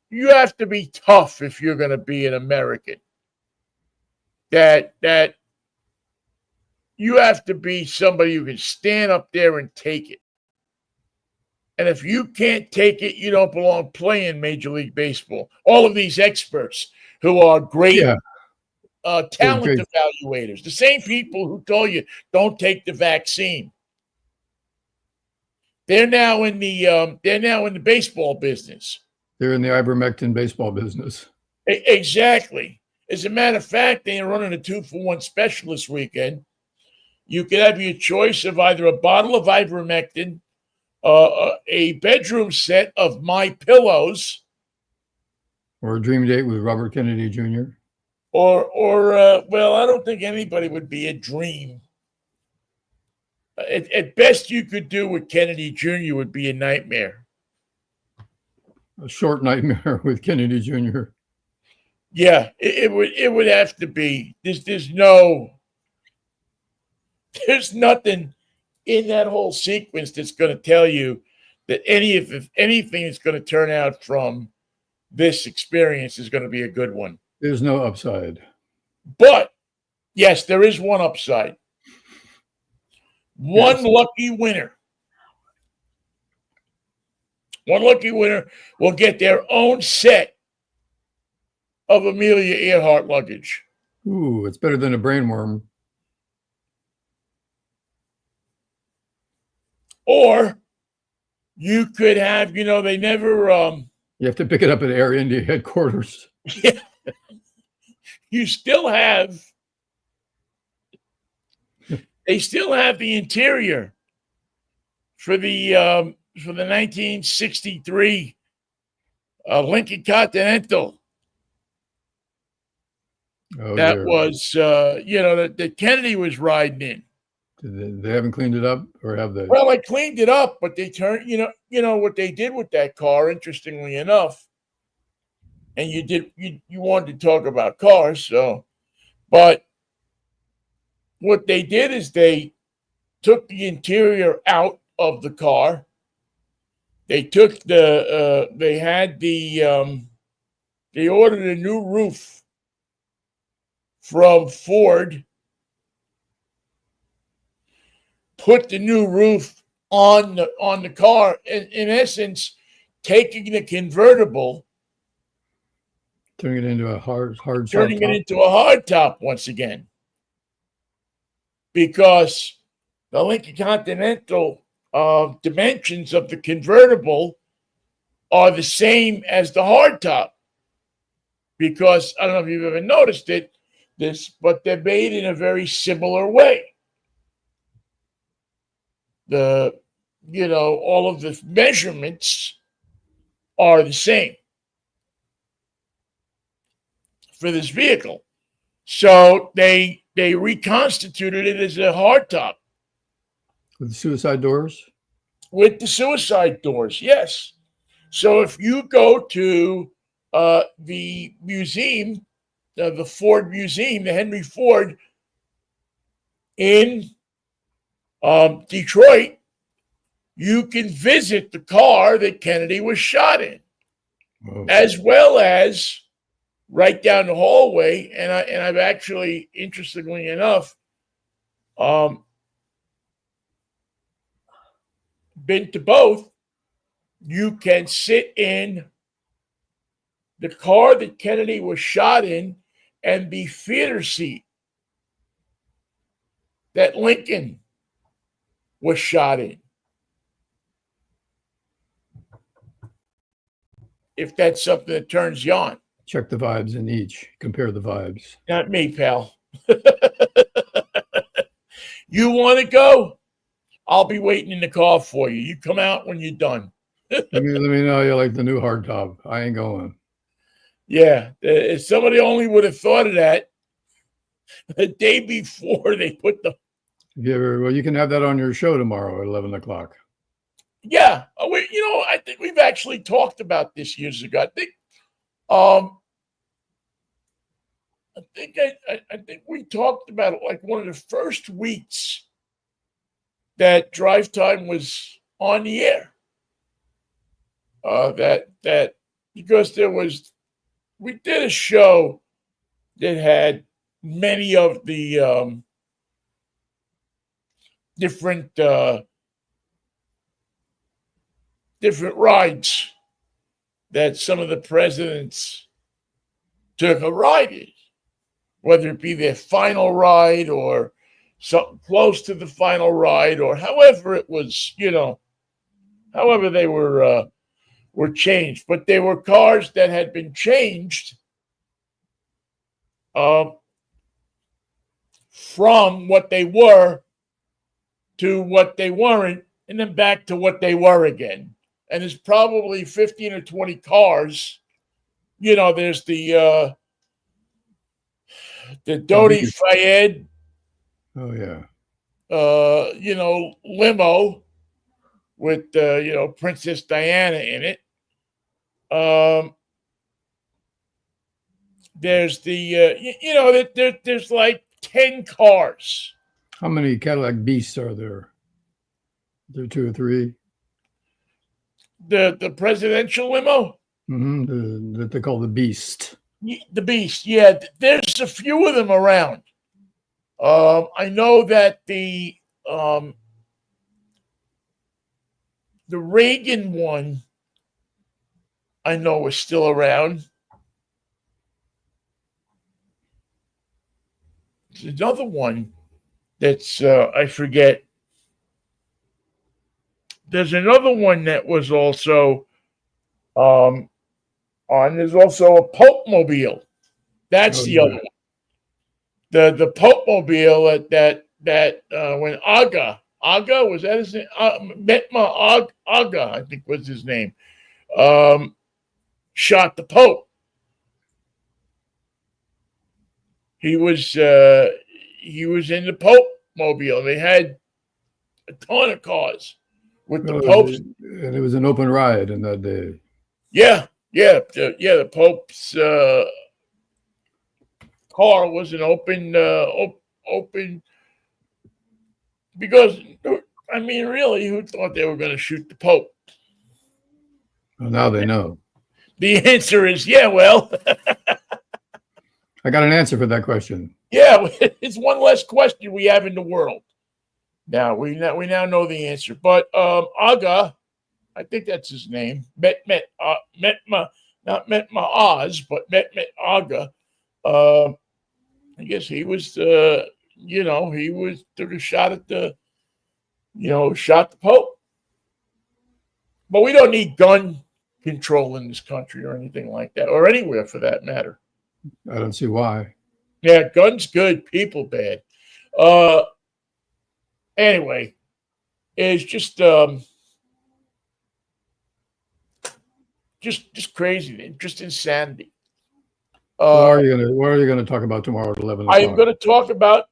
you have to be tough if you're going to be an American. That you have to be somebody who can stand up there and take it. And if you can't take it, you don't belong playing Major League Baseball. All of these experts who are great talent evaluators, the same people who told you don't take the vaccine. They're now in the baseball business. They're in the ivermectin baseball business. Exactly. As a matter of fact, they're running a 2-for-1 special this weekend. You could have your choice of either a bottle of ivermectin, a bedroom set of My Pillows, or a dream date with Robert Kennedy Jr. Well, I don't think anybody would be a dream. At best, you could do with Kennedy Jr. would be a nightmare. A short nightmare with Kennedy Jr. Yeah, it would have to be. There's nothing in that whole sequence that's going to tell you that anything that's going to turn out from this experience is going to be a good one. There's no upside. But yes, there is one upside. One lucky winner will get their own set of Amelia Earhart luggage. Ooh, it's better than a brainworm. Or you could have, they never. You have to pick it up at Air India headquarters. Yeah. You still have. They still have the interior for the 1963 Lincoln Continental. Oh, that dear. Was that Kennedy was riding in. They haven't cleaned it up, or have they? Well, I cleaned it up, but they turned. You know what they did with that car. Interestingly enough, and you wanted to talk about cars, so, but what they did is they took the interior out of the car. They took they ordered a new roof from Ford, put the new roof on the car, in essence, taking the convertible, Turning it into a hard turning top. it into a hardtop once again. Because the Lincoln Continental dimensions of the convertible are the same as the hardtop. Because I don't know if you've ever noticed but they're made in a very similar way. All of the measurements are the same for this vehicle. So they reconstituted it as a hardtop. With the suicide doors? With the suicide doors, yes. So if you go to the museum, the Ford Museum, the Henry Ford in Detroit, you can visit the car that Kennedy was shot in, as well as right down the hallway. And I've actually, interestingly enough, been to both. You can sit in the car that Kennedy was shot in and the theater seat that Lincoln was shot in. If that's something that turns you on. Check the vibes in each. Compare the vibes. Not me, pal. You want to go? I'll be waiting in the car for you. You come out when you're done. let me know you like the new hardtop. I ain't going. Yeah, if somebody only would have thought of that the day before they put the. You can have that on your show tomorrow at 11 o'clock. Yeah, I think we've actually talked about this years ago. I think we talked about it like one of the first weeks that Drive Time was on the air. That because we did a show that had many of the different rides that some of the presidents took a ride in, whether it be their final ride or something close to the final ride, or however it was, however they were changed. But they were cars that had been changed from what they were to what they weren't, and then back to what they were again. And there's probably 15 or 20 cars. There's the Dodi Fayed. Oh yeah. Limo with Princess Diana in it. There's there's like 10 cars. How many Cadillac Beasts are there? There 2 or 3. The presidential limo. Mm-hmm. That they call the Beast. The Beast, yeah. There's a few of them around. I know that the Reagan one, I know, is still around. There's another one that's I forget. There's another one that was also on. There's also a Pope Mobile. That's the other one. The Pope Mobile that when Aga was that his name? Metma Aga, I think was his name. Shot the Pope. He was in the Pope Mobile. They had a ton of cars with the Pope's, and it was an open ride in that day. Yeah. The Pope's car was an open Because, I mean, really, who thought they were going to shoot the Pope? Well, now they know. The answer is, yeah, well, I got an answer for that question. yeah, it's one less question we have in the world. Now we now know the answer. But Aga, I think that's his name. Not Met Ma Oz, but Met Aga. I guess he was took a shot at shot the Pope. But we don't need gun control in this country or anything like that, or anywhere for that matter. I don't see why. Yeah, guns good, people bad. Anyway, it's just crazy, just insanity. What are you gonna talk about tomorrow at 11 o'clock? I'm going to talk about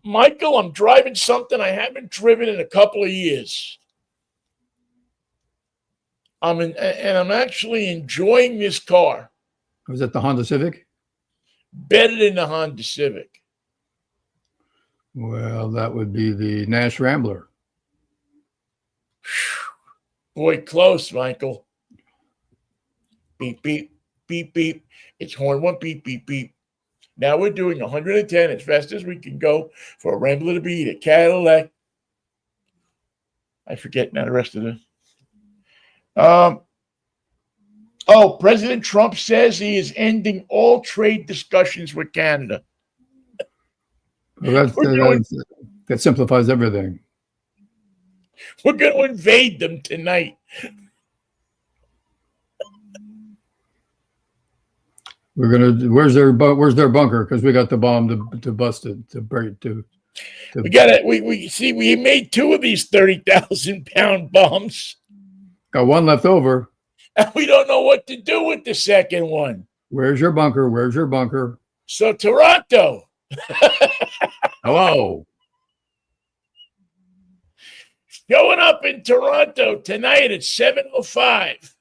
Michael. I'm driving something I haven't driven in a couple of years. I'm actually enjoying this car. Was it the Honda Civic? Better than the Honda Civic. Well, that would be the Nash Rambler. Boy, close, Michael. Beep, beep, beep, beep. It's horn one, beep, beep, beep. Now we're doing 110 as fast as we can go for a Rambler to beat a Cadillac. I forget now the rest of the. President Trump says he is ending all trade discussions with Canada. Well, that simplifies everything. We're going to invade them tonight. Where's their bunker? Because we got the bomb to bust it to break to. We got it. We made 2 of these 30,000-pound bombs. Got one left over. And we don't know what to do with the second one. Where's your bunker? Where's your bunker? So Toronto. Hello. Showing up in Toronto tonight at 7:05.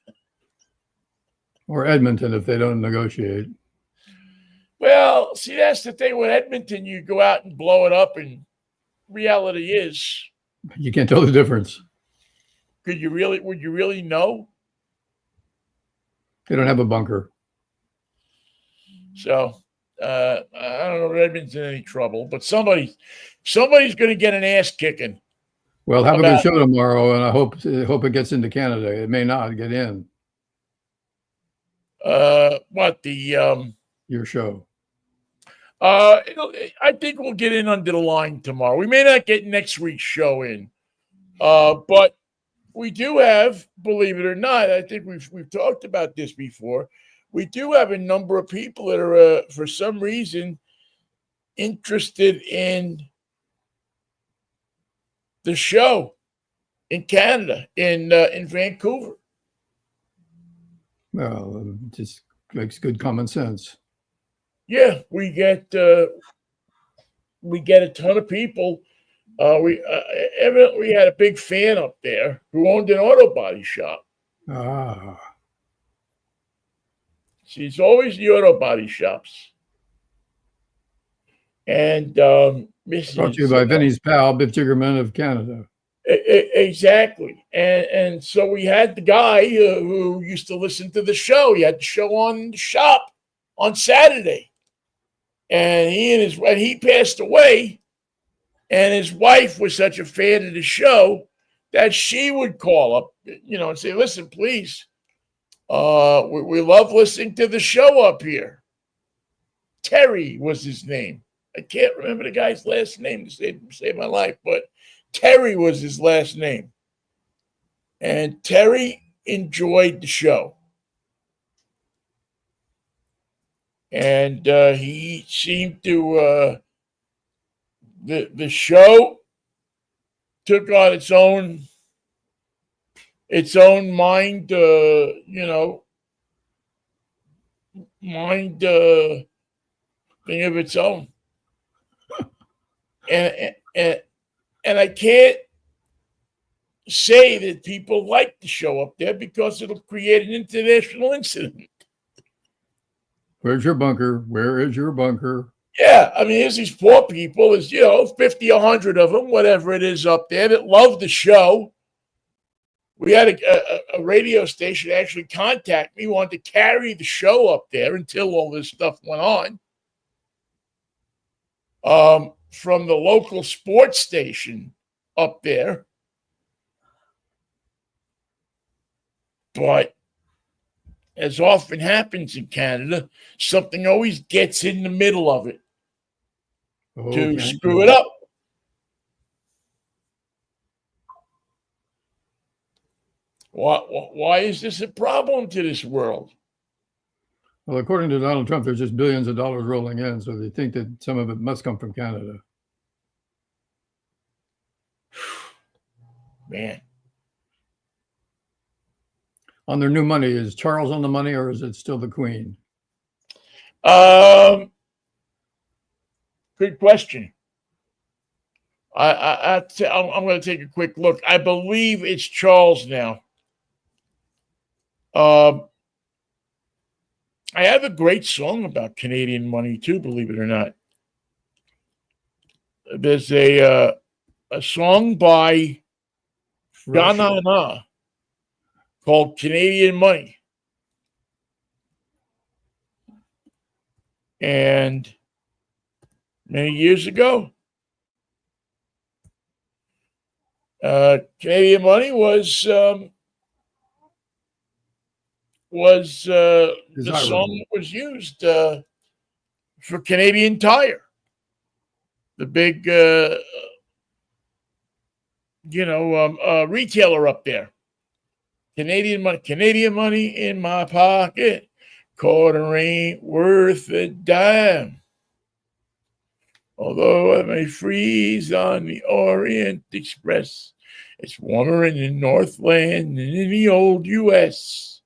Or Edmonton if they don't negotiate. Well, see, that's the thing with Edmonton. You go out and blow it up, and reality is, you can't tell the difference. would you really know? They don't have a bunker. So I don't know if Edmonton's in any trouble, but somebody's going to get an ass kicking. Well, have a good show tomorrow, and I hope it gets into Canada. It may not get in. Your show? I think we'll get in under the line tomorrow. We may not get next week's show in, but we do have, believe it or not, I think we've talked about this before. We do have a number of people that are, for some reason, interested in the show in Canada, in Vancouver. Well, it just makes good common sense. Yeah, we get a ton of people. We had a big fan up there who owned an auto body shop. Ah. She's always the auto body shops. And brought to you by Vinnie's pal, Biff Jiggerman of Canada. Exactly. And so we had the guy who used to listen to the show. He had the show on the shop on Saturday. And he passed away. And his wife was such a fan of the show that she would call up, and say, listen, please, we love listening to the show up here. Terry was his name. I can't remember the guy's last name to save my life, but Terry was his last name. And Terry enjoyed the show. And he seemed to, the show took on its own mind, mind thing of its own. And I can't say that people like the show up there because it'll create an international incident. Where's your bunker? Where is your bunker? Yeah, I mean, there's these poor people, there's, 50, 100 of them, whatever it is up there, that love the show. We had a radio station actually contact me, wanted to carry the show up there until all this stuff went on. From the local sports station up there. But as often happens in Canada, something always gets in the middle of it to screw it up. Why is this a problem to this world? Well, according to Donald Trump, there's just billions of dollars rolling in, so they think that some of it must come from Canada. Man. On their new money, is Charles on the money, or is it still the Queen? Good question. I'm going to take a quick look. I believe it's Charles now. I have a great song about Canadian money too, believe it or not. There's a song by Ghana called Canadian Money. And many years ago, Canadian Money was the song that was used for Canadian Tire, the big retailer up there. Canadian money in my pocket, quarter ain't worth a dime. Although I may freeze on the Orient Express, it's warmer in the Northland than in the old U.S.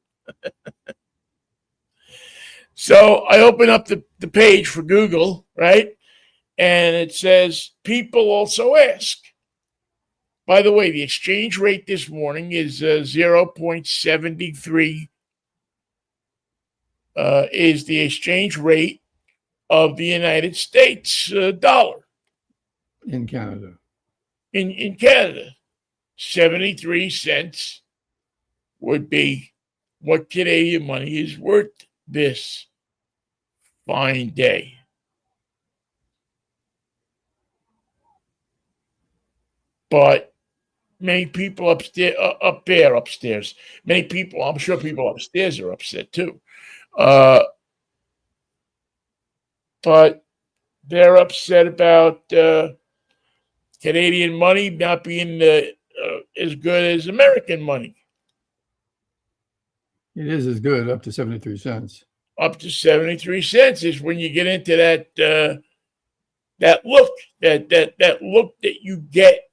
So I open up the page for Google, right? And it says, people also ask. By the way, the exchange rate this morning is 0.73 is the exchange rate of the United States dollar. In Canada. In Canada, 73 cents would be what Canadian money is worth this fine day. But many people upstairs, many people, I'm sure people upstairs are upset too. But they're upset about Canadian money not being as good as American money. It is as good, up to 73 cents. Up to 73 cents is when you get into that look, that look that you get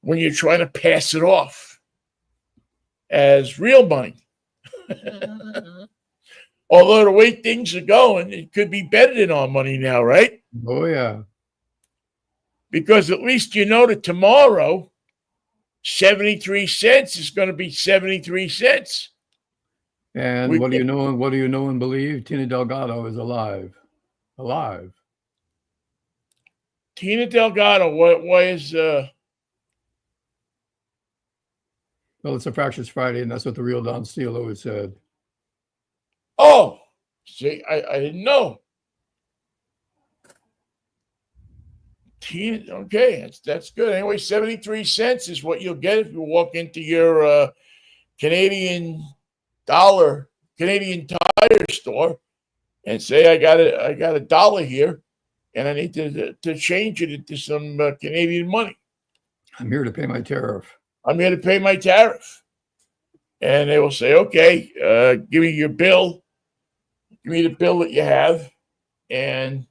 when you're trying to pass it off as real money. Although the way things are going, it could be better than our money now, right? Oh, yeah. Because at least you know that tomorrow, 73 cents is going to be 73 cents. And what do you know and believe? Tina Delgado is alive. Alive. Tina Delgado, why is... Well, it's a Fractious Friday, and that's what the real Don Steele always said. Oh, see, I didn't know. Okay, that's good. Anyway, 73 cents is what you'll get if you walk into your Canadian Tire store and say, I got a dollar here, and I need to change it into some Canadian money. I'm here to pay my tariff. I'm here to pay my tariff. And they will say, okay, give me your bill. Give me the bill that you have. And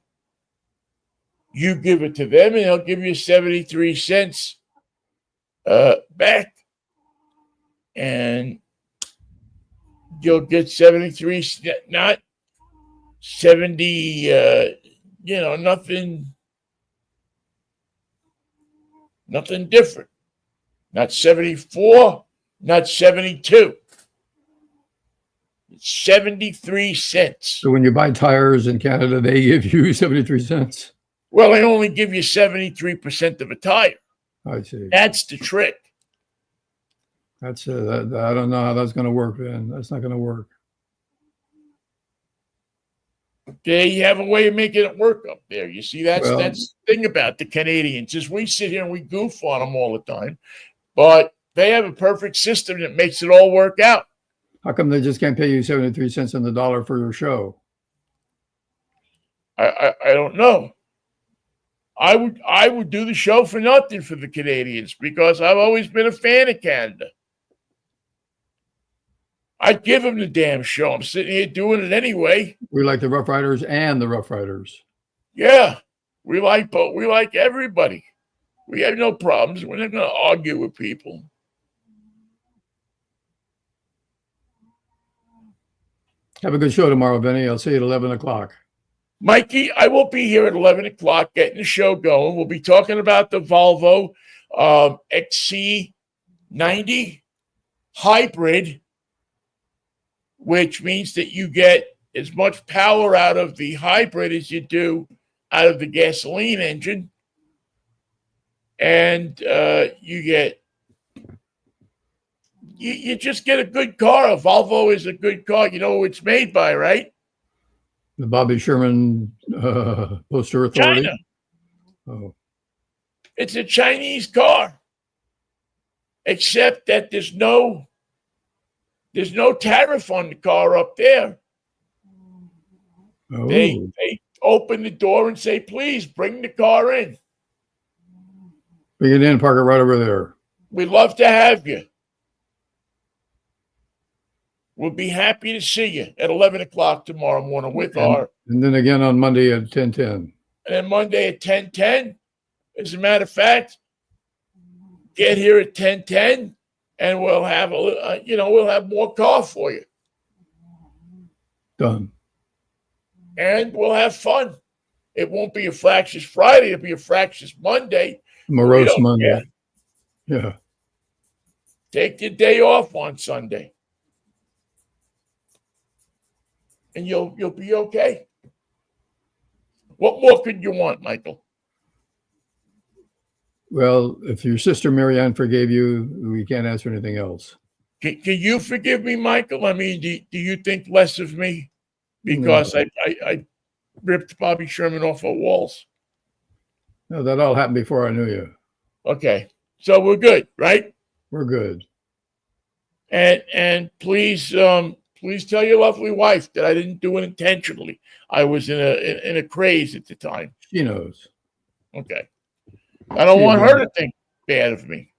you give it to them, and they'll give you 73 cents back. And you'll get 73, not 70, nothing different. Not 74, not 72. 73 cents. So when you buy tires in Canada, they give you 73 cents. Well, they only give you 73% of a tire. I see. That's the trick. That's I don't know how that's going to work, man. That's not going to work. They have a way of making it work up there. You see, that's Well, the thing about the Canadians is we sit here and we goof on them all the time, but they have a perfect system that makes it all work out. how come they just can't pay you 73 cents on the dollar for your show? I don't know. I would do the show for nothing for the Canadians because I've always been a fan of Canada. I'd give them the damn show. I'm sitting here doing it anyway. We like the Rough Riders and the Rough Riders. Yeah, we like both. We like everybody. We have no problems. We're not going to argue with people. Have a good show tomorrow, Vinnie. I'll see you at 11 o'clock. Mikey, I will be here at 11 o'clock getting the show going. We'll be talking about the Volvo XC90 hybrid, which means that you get as much power out of the hybrid as you do out of the gasoline engine. And you just get a good car. A Volvo is a good car. You know who it's made by, right? The Bobby Sherman Poster Authority. China. Oh, It's a Chinese car, except that there's no tariff on the car up there. oh. They open the door and say, please bring the car in. Bring it in, park it right over there. We'd love to have you. We'll be happy to see you at 11 o'clock tomorrow morning with And then again on Monday at 10:10. and then Monday at 10:10. As a matter of fact, get here at 10:10 and we'll have we'll have more car for you. Done. And we'll have fun. It won't be a Fractious Friday. It'll be a Fractious Monday. Morose Monday. Yeah. Take your day off on Sunday. And you'll be okay. What more could you want, Michael? Well, if your sister Marianne forgave you, we can't ask for anything else. Can you forgive me, Michael? I mean, do you think less of me because No. I ripped Bobby Sherman off our walls? No, that all happened before I knew you. Okay, so we're good, right? We're good. And please tell your lovely wife that I didn't do it intentionally. I was in a craze at the time. She knows. Okay, I don't want her to think bad of me.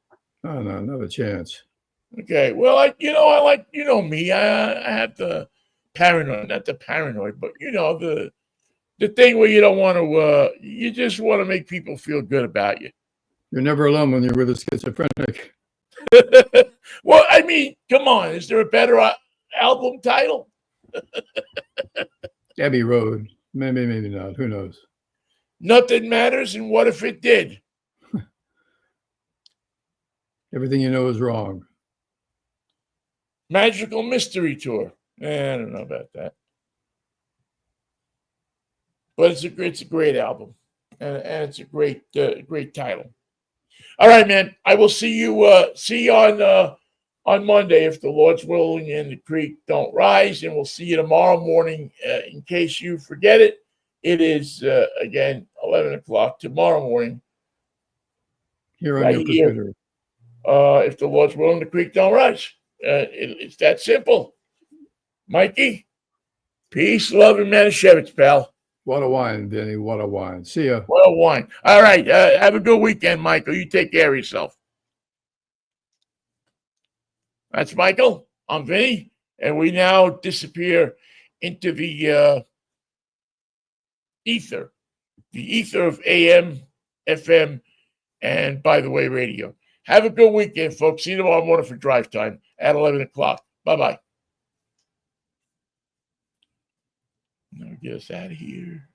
Oh, no, not a chance. Okay, well, I like me. I have the paranoid, not the paranoid, but the thing where you don't want to. You just want to make people feel good about you. You're never alone when you're with a schizophrenic. Well, I mean, come on. Is there a better album title? Abbey Road. Maybe not. Who knows? Nothing matters, and what if it did? Everything you know is wrong. Magical Mystery Tour. I don't know about that, but it's a great album, and it's a great title. All right, man. I will see you on Monday if the Lord's willing and the creek don't rise, and we'll see you tomorrow morning. In case you forget it, it is again 11 o'clock tomorrow morning. Here on Right your here. computer. If the Lord's willing, the creek don't rise. It's that simple. Mikey, peace, love, and Manischewitz, pal. What a wine, Vinny. What a wine. See ya. Well, wine. All right. Have a good weekend, Michael. You take care of yourself. That's Michael. I'm Vinny. And we now disappear into the ether of AM, FM, and, by the way, radio. Have a good weekend, folks. See you tomorrow morning for drive time at 11 o'clock. Bye-bye. Now get us out of here.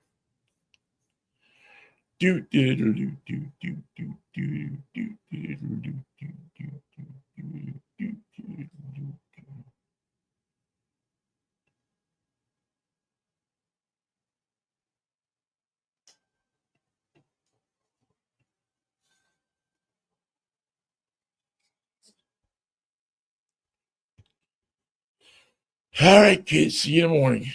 Do do do do do do do do do do do do do do. All right, kids. See you in the morning.